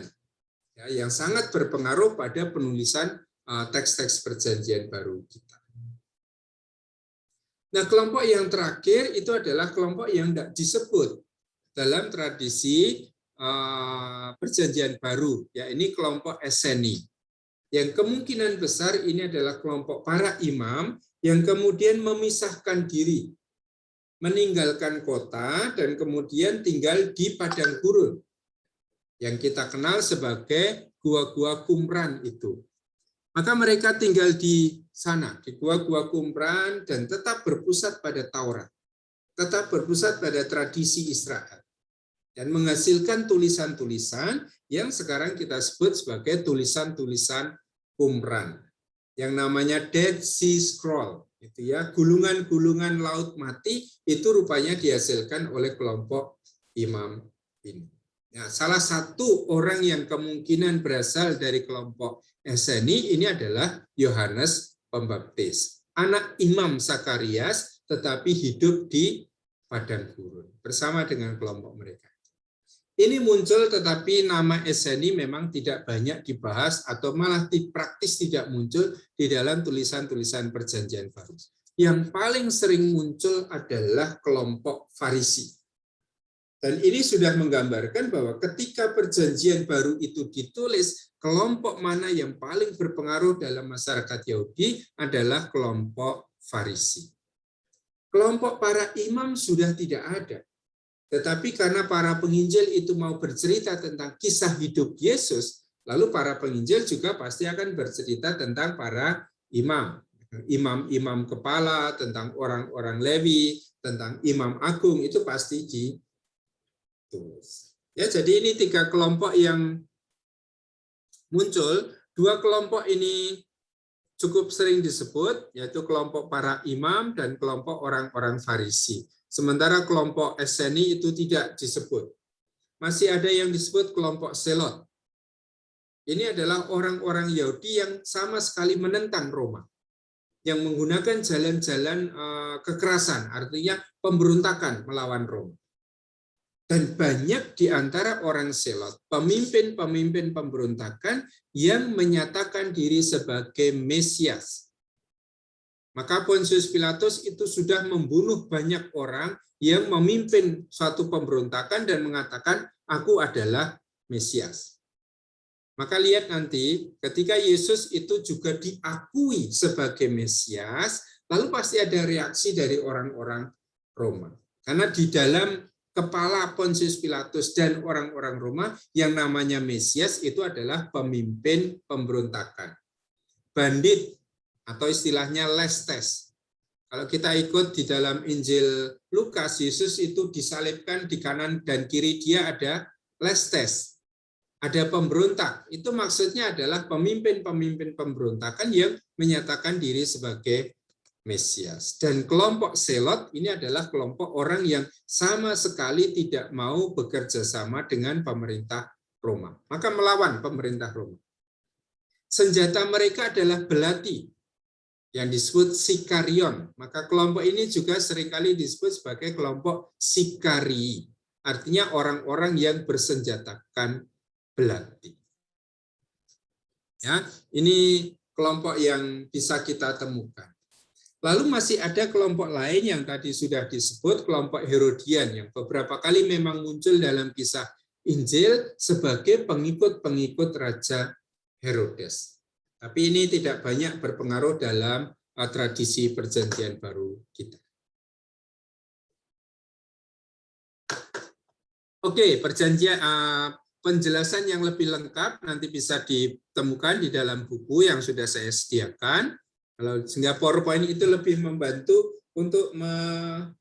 ya, yang sangat berpengaruh pada penulisan teks-teks perjanjian baru kita. Nah, kelompok yang terakhir itu adalah kelompok yang tidak disebut dalam tradisi perjanjian baru, ya, ini kelompok Esseni. Yang kemungkinan besar ini adalah kelompok para imam yang kemudian memisahkan diri, meninggalkan kota dan kemudian tinggal di padang gurun yang kita kenal sebagai gua-gua Qumran itu. Maka mereka tinggal di sana, di gua-gua Qumran, dan tetap berpusat pada Taurat, tetap berpusat pada tradisi Israel, dan menghasilkan tulisan-tulisan yang sekarang kita sebut sebagai tulisan-tulisan Qumran, yang namanya Dead Sea Scroll, itu ya, gulungan-gulungan laut mati, itu rupanya dihasilkan oleh kelompok imam ini. Ya, salah satu orang yang kemungkinan berasal dari kelompok Esseni ini adalah Yohanes Pembaptis, anak Imam Zakarias, tetapi hidup di padang gurun bersama dengan kelompok mereka. Ini muncul, tetapi nama Esseni memang tidak banyak dibahas atau malah praktis tidak muncul di dalam tulisan-tulisan perjanjian baru. Yang paling sering muncul adalah kelompok Farisi. Dan ini sudah menggambarkan bahwa ketika perjanjian baru itu ditulis, kelompok mana yang paling berpengaruh dalam masyarakat Yahudi adalah kelompok Farisi. Kelompok para imam sudah tidak ada. Tetapi karena para penginjil itu mau bercerita tentang kisah hidup Yesus, lalu para penginjil juga pasti akan bercerita tentang para imam. Imam-imam kepala, tentang orang-orang Lewi, tentang imam agung, itu pasti ditulis. Ya, jadi ini 3 kelompok yang muncul. 2 kelompok ini cukup sering disebut, yaitu kelompok para imam dan kelompok orang-orang Farisi. Sementara kelompok Esseni itu tidak disebut. Masih ada yang disebut kelompok Selot. Ini adalah orang-orang Yahudi yang sama sekali menentang Roma, yang menggunakan jalan-jalan kekerasan, artinya pemberontakan melawan Roma. Dan banyak di antara orang Selot, pemimpin-pemimpin pemberontakan yang menyatakan diri sebagai Mesias. Maka Pontius Pilatus itu sudah membunuh banyak orang yang memimpin suatu pemberontakan dan mengatakan, aku adalah Mesias. Maka lihat nanti, ketika Yesus itu juga diakui sebagai Mesias, lalu pasti ada reaksi dari orang-orang Roma. Karena di dalam kepala Pontius Pilatus dan orang-orang Roma, yang namanya Mesias itu adalah pemimpin pemberontakan, bandit, atau istilahnya lestes. Kalau kita ikut di dalam Injil Lukas, Yesus itu disalibkan di kanan dan kiri dia ada lestes, ada pemberontak. Itu maksudnya adalah pemimpin-pemimpin pemberontakan yang menyatakan diri sebagai Mesias. Dan kelompok Selot ini adalah kelompok orang yang sama sekali tidak mau bekerja sama dengan pemerintah Roma. Maka melawan pemerintah Roma. Senjata mereka adalah belati yang disebut Sikarion. Maka kelompok ini juga seringkali disebut sebagai kelompok Sikarii. Artinya orang-orang yang bersenjatakan belati. Ya, ini kelompok yang bisa kita temukan. Lalu masih ada kelompok lain yang tadi sudah disebut, kelompok Herodian, yang beberapa kali memang muncul dalam kisah Injil sebagai pengikut-pengikut Raja Herodes. Tapi ini tidak banyak berpengaruh dalam tradisi Perjanjian Baru kita. Oke, penjelasan yang lebih lengkap nanti bisa ditemukan di dalam buku yang sudah saya sediakan. Sehingga PowerPoint itu lebih membantu untuk mencari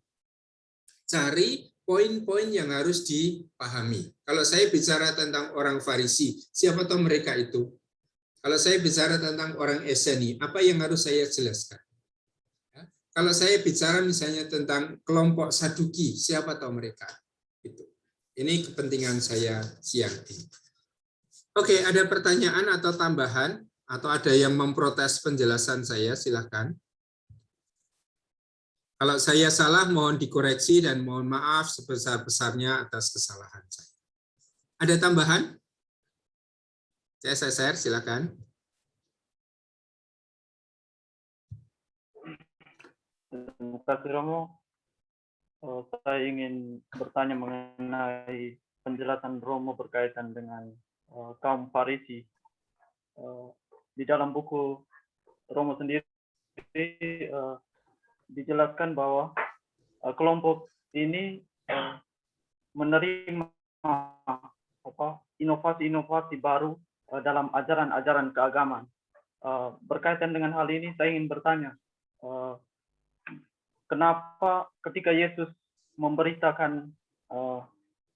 poin-poin yang harus dipahami. Kalau saya bicara tentang orang Farisi, siapa tahu mereka itu? Kalau saya bicara tentang orang Eseni, apa yang harus saya jelaskan? Ya. Kalau saya bicara misalnya tentang kelompok Saduki, siapa tahu mereka? Itu. Ini kepentingan saya siang ini. Oke, ada pertanyaan atau tambahan? Atau ada yang memprotes penjelasan saya, silakan. Kalau saya salah, mohon dikoreksi dan mohon maaf sebesar-besarnya atas kesalahan saya. Ada tambahan? Saya share, silakan. Terima kasih Romo. Saya ingin bertanya mengenai penjelasan Romo berkaitan dengan kaum Farisi. Di dalam buku Romo sendiri dijelaskan bahwa kelompok ini menerima inovasi-inovasi baru dalam ajaran-ajaran keagamaan. Berkaitan dengan hal ini, saya ingin bertanya, kenapa ketika Yesus memberitakan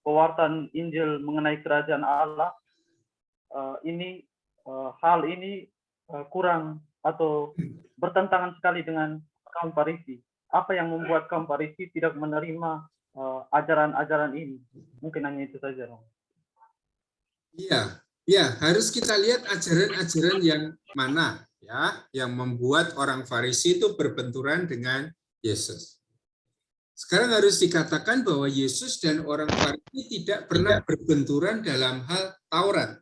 pewartaan Injil mengenai kerajaan Allah, hal ini kurang atau bertentangan sekali dengan kaum Farisi? Apa yang membuat kaum Farisi tidak menerima ajaran-ajaran ini? Mungkin hanya itu saja, Romo. Iya, harus kita lihat ajaran-ajaran yang mana ya yang membuat orang Farisi itu berbenturan dengan Yesus. Sekarang harus dikatakan bahwa Yesus dan orang Farisi tidak pernah berbenturan dalam hal Taurat.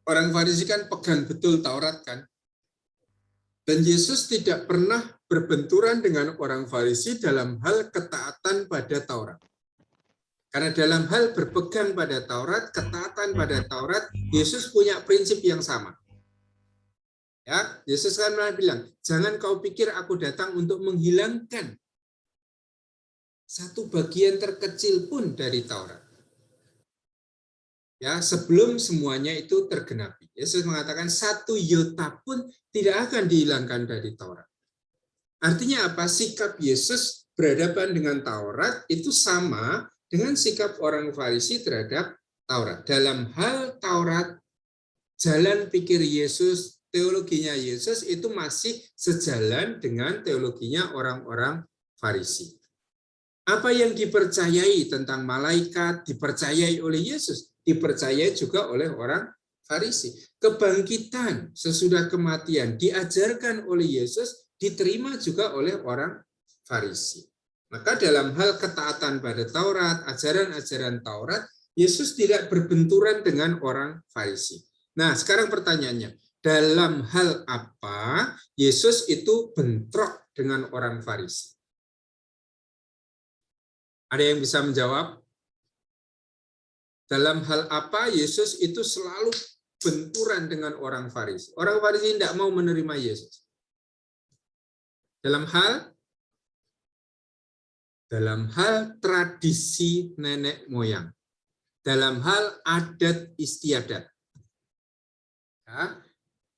Orang Farisi kan pegang betul Taurat kan. Dan Yesus tidak pernah berbenturan dengan orang Farisi dalam hal ketaatan pada Taurat. Karena dalam hal berpegang pada Taurat, ketaatan pada Taurat, Yesus punya prinsip yang sama. Ya, Yesus kan bilang, jangan kau pikir aku datang untuk menghilangkan satu bagian terkecil pun dari Taurat. Ya, sebelum semuanya itu tergenapi. Yesus mengatakan satu iota pun tidak akan dihilangkan dari Taurat. Artinya apa? Sikap Yesus berhadapan dengan Taurat itu sama dengan sikap orang Farisi terhadap Taurat. Dalam hal Taurat, jalan pikir Yesus, teologinya Yesus itu masih sejalan dengan teologinya orang-orang Farisi. Apa yang dipercayai tentang malaikat dipercayai oleh Yesus, dipercayai juga oleh orang Farisi. Kebangkitan sesudah kematian diajarkan oleh Yesus, diterima juga oleh orang Farisi. Maka dalam hal ketaatan pada Taurat, ajaran-ajaran Taurat, Yesus tidak berbenturan dengan orang Farisi. Nah, sekarang pertanyaannya, dalam hal apa Yesus itu bentrok dengan orang Farisi? Ada yang bisa menjawab? Dalam hal apa Yesus itu selalu benturan dengan orang Farisi? Orang Farisi tidak mau menerima Yesus. Dalam hal tradisi nenek moyang, dalam hal adat istiadat. Ya.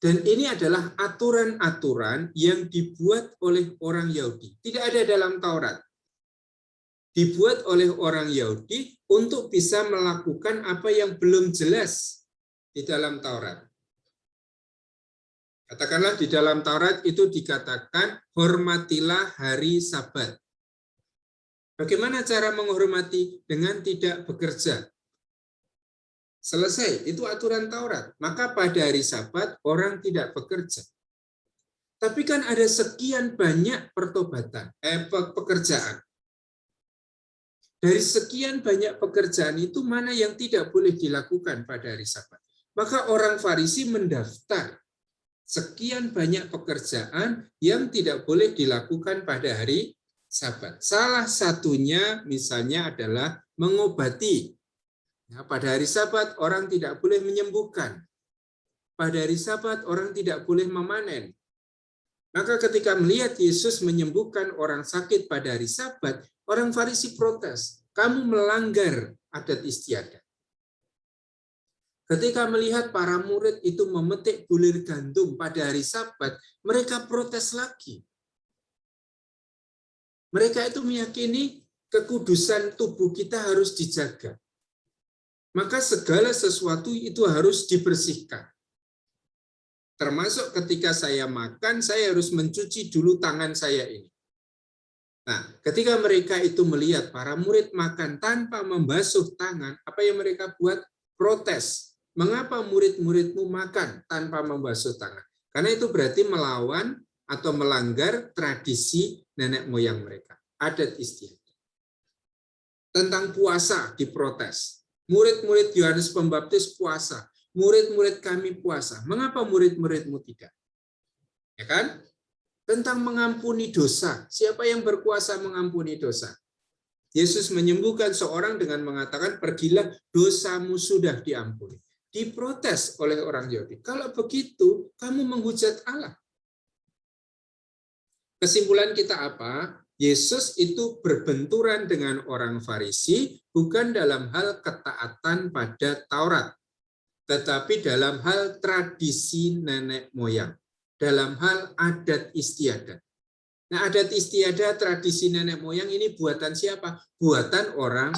Dan ini adalah aturan-aturan yang dibuat oleh orang Yahudi. Tidak ada dalam Taurat. Dibuat oleh orang Yahudi untuk bisa melakukan apa yang belum jelas di dalam Taurat. Katakanlah di dalam Taurat itu dikatakan hormatilah hari Sabat. Bagaimana cara menghormati? Dengan tidak bekerja. Selesai, itu aturan Taurat. Maka pada hari Sabat orang tidak bekerja. Tapi kan ada sekian banyak pekerjaan. Dari sekian banyak pekerjaan itu mana yang tidak boleh dilakukan pada hari Sabat? Maka orang Farisi mendaftar sekian banyak pekerjaan yang tidak boleh dilakukan pada hari Sabat. Salah satunya misalnya adalah mengobati. Ya, pada hari Sabat orang tidak boleh menyembuhkan. Pada hari Sabat orang tidak boleh memanen. Maka ketika melihat Yesus menyembuhkan orang sakit pada hari Sabat, orang Farisi protes. Kamu melanggar adat istiadat. Ketika melihat para murid itu memetik bulir gandum pada hari Sabat, mereka protes lagi. Mereka itu meyakini kekudusan tubuh kita harus dijaga. Maka segala sesuatu itu harus dibersihkan. Termasuk ketika saya makan, saya harus mencuci dulu tangan saya ini. Nah, ketika mereka itu melihat para murid makan tanpa membasuh tangan, apa yang mereka buat? Protes. Mengapa murid-muridmu makan tanpa membasuh tangan? Karena itu berarti melawan atau melanggar tradisi nenek moyang mereka, adat istiadat. Tentang puasa diprotes. Murid-murid Yohanes Pembaptis puasa, murid-murid kami puasa. Mengapa murid-muridmu tidak? Ya kan? Tentang mengampuni dosa. Siapa yang berkuasa mengampuni dosa? Yesus menyembuhkan seorang dengan mengatakan, pergilah, dosamu sudah diampuni. Diprotes oleh orang Yahudi. Kalau begitu, kamu menghujat Allah. Kesimpulan kita apa? Yesus itu berbenturan dengan orang Farisi bukan dalam hal ketaatan pada Taurat, tetapi dalam hal tradisi nenek moyang, dalam hal adat istiadat. Nah, adat istiadat, tradisi nenek moyang ini buatan siapa? Buatan orang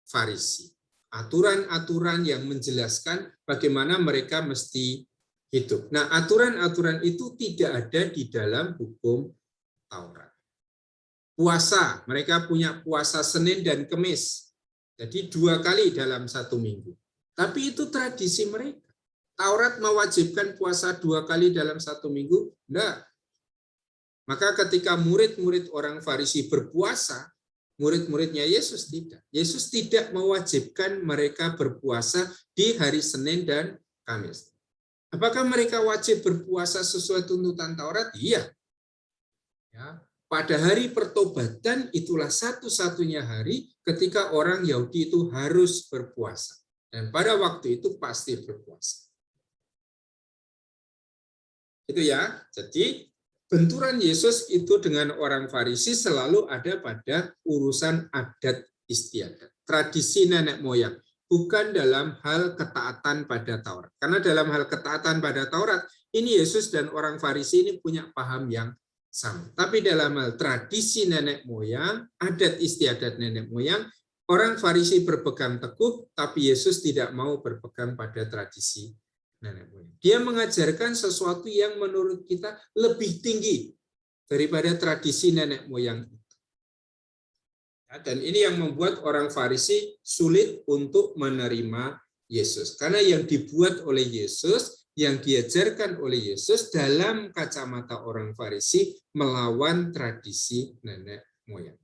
Farisi. Aturan-aturan yang menjelaskan bagaimana mereka mesti hidup. Nah, aturan-aturan itu tidak ada di dalam hukum Taurat. Puasa, mereka punya puasa Senin dan Kemis. Jadi 2 kali dalam 1 minggu. Tapi itu tradisi mereka. Taurat mewajibkan puasa 2 kali dalam 1 minggu? Enggak. Maka ketika murid-murid orang Farisi berpuasa, murid-muridnya Yesus tidak. Yesus tidak mewajibkan mereka berpuasa di hari Senin dan Kamis. Apakah mereka wajib berpuasa sesuai tuntutan Taurat? Iya. Ya. Pada hari pertobatan itulah satu-satunya hari ketika orang Yahudi itu harus berpuasa. Dan pada waktu itu pasti berpuasa. Itu ya. Jadi benturan Yesus itu dengan orang Farisi selalu ada pada urusan adat istiadat, tradisi nenek moyang, bukan dalam hal ketaatan pada Taurat. Karena dalam hal ketaatan pada Taurat, ini Yesus dan orang Farisi ini punya paham yang sama. Tapi dalam hal tradisi nenek moyang, adat istiadat nenek moyang, orang Farisi berpegang teguh, tapi Yesus tidak mau berpegang pada tradisi nenek moyang. Dia mengajarkan sesuatu yang menurut kita lebih tinggi daripada tradisi nenek moyang. Dan ini yang membuat orang Farisi sulit untuk menerima Yesus. Karena yang dibuat oleh Yesus, yang diajarkan oleh Yesus dalam kacamata orang Farisi melawan tradisi nenek moyang.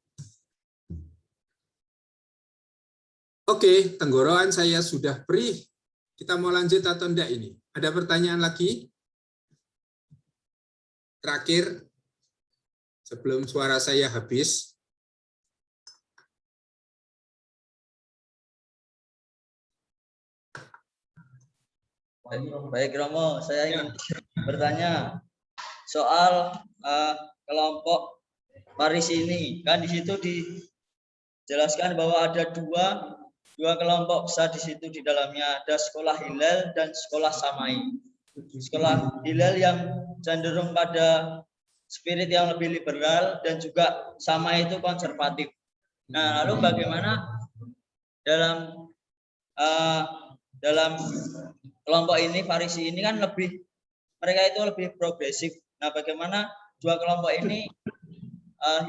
Oke, tenggorokan saya sudah perih. Kita mau lanjut atau enggak ini? Ada pertanyaan lagi? Terakhir, sebelum suara saya habis. Baik Romo, saya ingin bertanya soal kelompok Farisi ini. Kan di situ dijelaskan bahwa ada dua kelompok besar di situ, di dalamnya ada sekolah Hillel dan sekolah Samai. Sekolah Hillel yang cenderung pada spirit yang lebih liberal dan juga Samai itu konservatif. Nah, lalu bagaimana dalam kelompok ini, Farisi ini kan lebih mereka itu lebih progresif. Nah, bagaimana dua kelompok ini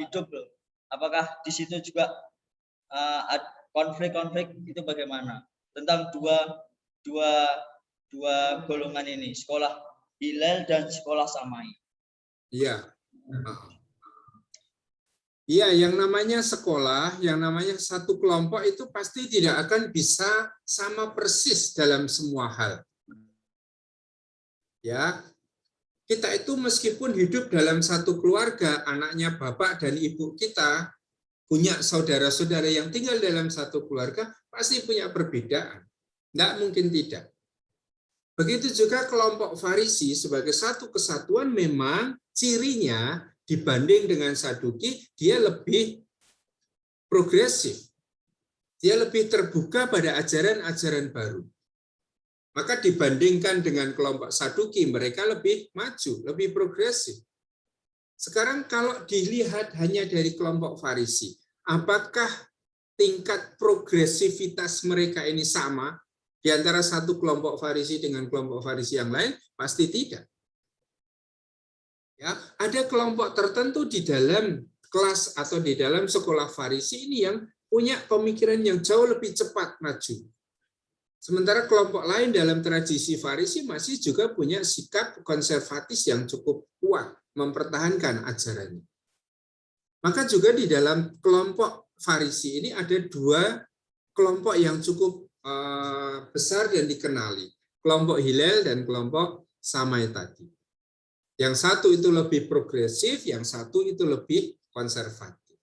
hidup loh? Apakah di situ juga konflik-konflik itu bagaimana tentang dua golongan ini, sekolah Hilal dan sekolah Samai? Iya. Iya, yang namanya sekolah, yang namanya satu kelompok itu pasti tidak akan bisa sama persis dalam semua hal. Ya, kita itu meskipun hidup dalam satu keluarga, anaknya bapak dan ibu kita, punya saudara-saudara yang tinggal dalam satu keluarga, pasti punya perbedaan. Tidak mungkin tidak. Begitu juga kelompok Farisi sebagai satu kesatuan memang cirinya dibanding dengan Saduki, dia lebih progresif. Dia lebih terbuka pada ajaran-ajaran baru. Maka dibandingkan dengan kelompok Saduki, mereka lebih maju, lebih progresif. Sekarang kalau dilihat hanya dari kelompok Farisi, apakah tingkat progresivitas mereka ini sama di antara satu kelompok Farisi dengan kelompok Farisi yang lain? Pasti tidak. Ya, ada kelompok tertentu di dalam kelas atau di dalam sekolah Farisi ini yang punya pemikiran yang jauh lebih cepat maju. Sementara kelompok lain dalam tradisi Farisi masih juga punya sikap konservatis yang cukup kuat, mempertahankan ajarannya. Maka juga di dalam kelompok Farisi ini ada dua kelompok yang cukup besar dan dikenali. Kelompok Hilal dan kelompok Samai tadi. Yang satu itu lebih progresif, yang satu itu lebih konservatif.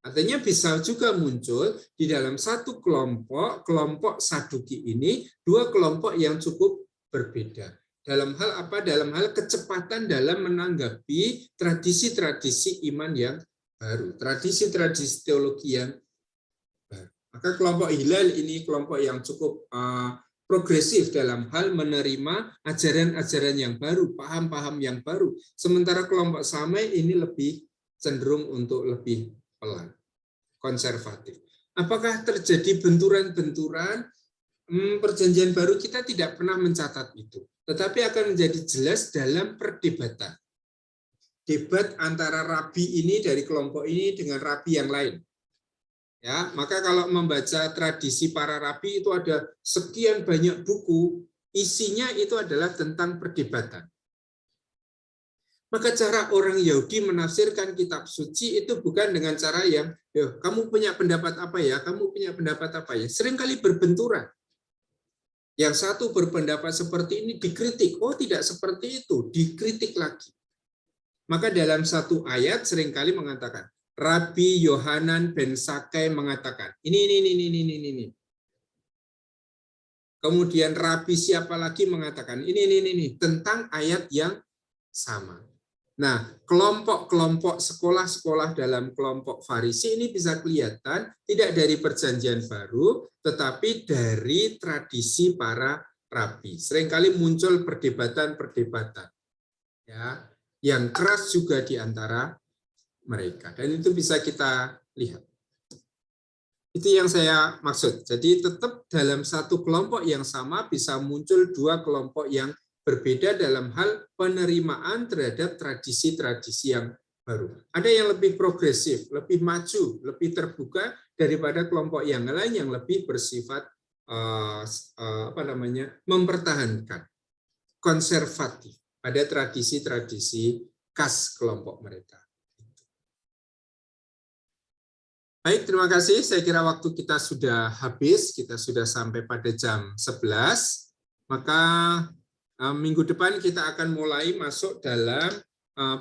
Artinya bisa juga muncul di dalam satu kelompok, kelompok Saduki ini, dua kelompok yang cukup berbeda. Dalam hal apa? Dalam hal kecepatan dalam menanggapi tradisi-tradisi iman yang baru, tradisi-tradisi teologi yang baru. Maka kelompok Hilal ini kelompok yang cukup progresif dalam hal menerima ajaran-ajaran yang baru, paham-paham yang baru. Sementara kelompok Samai ini lebih cenderung untuk lebih pelan, konservatif. Apakah terjadi benturan-benturan? Perjanjian baru kita tidak pernah mencatat itu, tetapi akan menjadi jelas dalam perdebatan. Debat antara rabi ini dari kelompok ini dengan rabi yang lain. Ya, maka kalau membaca tradisi para rabi itu ada sekian banyak buku, isinya itu adalah tentang perdebatan. Maka cara orang Yahudi menafsirkan kitab suci itu bukan dengan cara yang, kamu punya pendapat apa ya, kamu punya pendapat apa ya. Seringkali berbenturan. Yang satu berpendapat seperti ini dikritik, oh tidak seperti itu, dikritik lagi. Maka dalam satu ayat seringkali mengatakan, Rabbi Yohanan ben Sakai mengatakan, ini. Kemudian Rabbi siapa lagi mengatakan, ini, tentang ayat yang sama. Nah, kelompok-kelompok sekolah-sekolah dalam kelompok Farisi ini bisa kelihatan tidak dari perjanjian baru, tetapi dari tradisi para rabi. Seringkali muncul perdebatan-perdebatan, ya, yang keras juga di antara mereka, dan itu bisa kita lihat. Itu yang saya maksud. Jadi tetap dalam satu kelompok yang sama bisa muncul dua kelompok yang berbeda dalam hal penerimaan terhadap tradisi-tradisi yang baru. Ada yang lebih progresif, lebih maju, lebih terbuka daripada kelompok yang lain yang lebih bersifat mempertahankan, konservatif pada tradisi-tradisi khas kelompok mereka. Baik, terima kasih. Saya kira waktu kita sudah habis, kita sudah sampai pada jam 11. Maka minggu depan kita akan mulai masuk dalam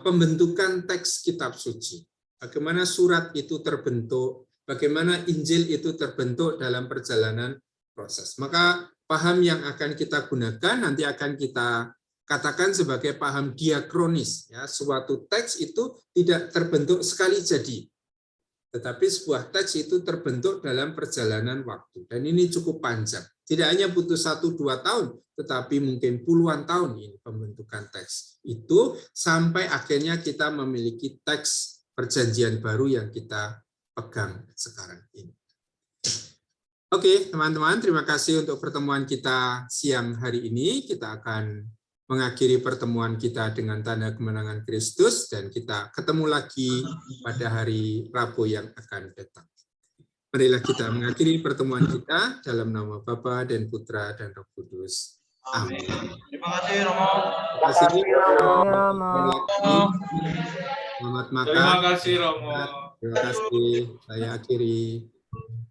pembentukan teks kitab suci. Bagaimana surat itu terbentuk, bagaimana Injil itu terbentuk dalam perjalanan proses. Maka paham yang akan kita gunakan nanti akan kita katakan sebagai paham diakronis. Ya, suatu teks itu tidak terbentuk sekali jadi. Tetapi sebuah teks itu terbentuk dalam perjalanan waktu. Dan ini cukup panjang. Tidak hanya butuh 1-2 tahun, tetapi mungkin puluhan tahun ini pembentukan teks. Itu sampai akhirnya kita memiliki teks perjanjian baru yang kita pegang sekarang ini. Oke, teman-teman, terima kasih untuk pertemuan kita siang hari ini. Kita akan mengakhiri pertemuan kita dengan tanda kemenangan Kristus, dan kita ketemu lagi pada hari Rabu yang akan datang. Marilah kita mengakhiri pertemuan kita dalam nama Bapa dan Putra dan Roh Kudus. Amin. Terima kasih Romo. Terima kasih Romo. Selamat makan. Terima kasih Romo. Terima kasih. Saya akhiri.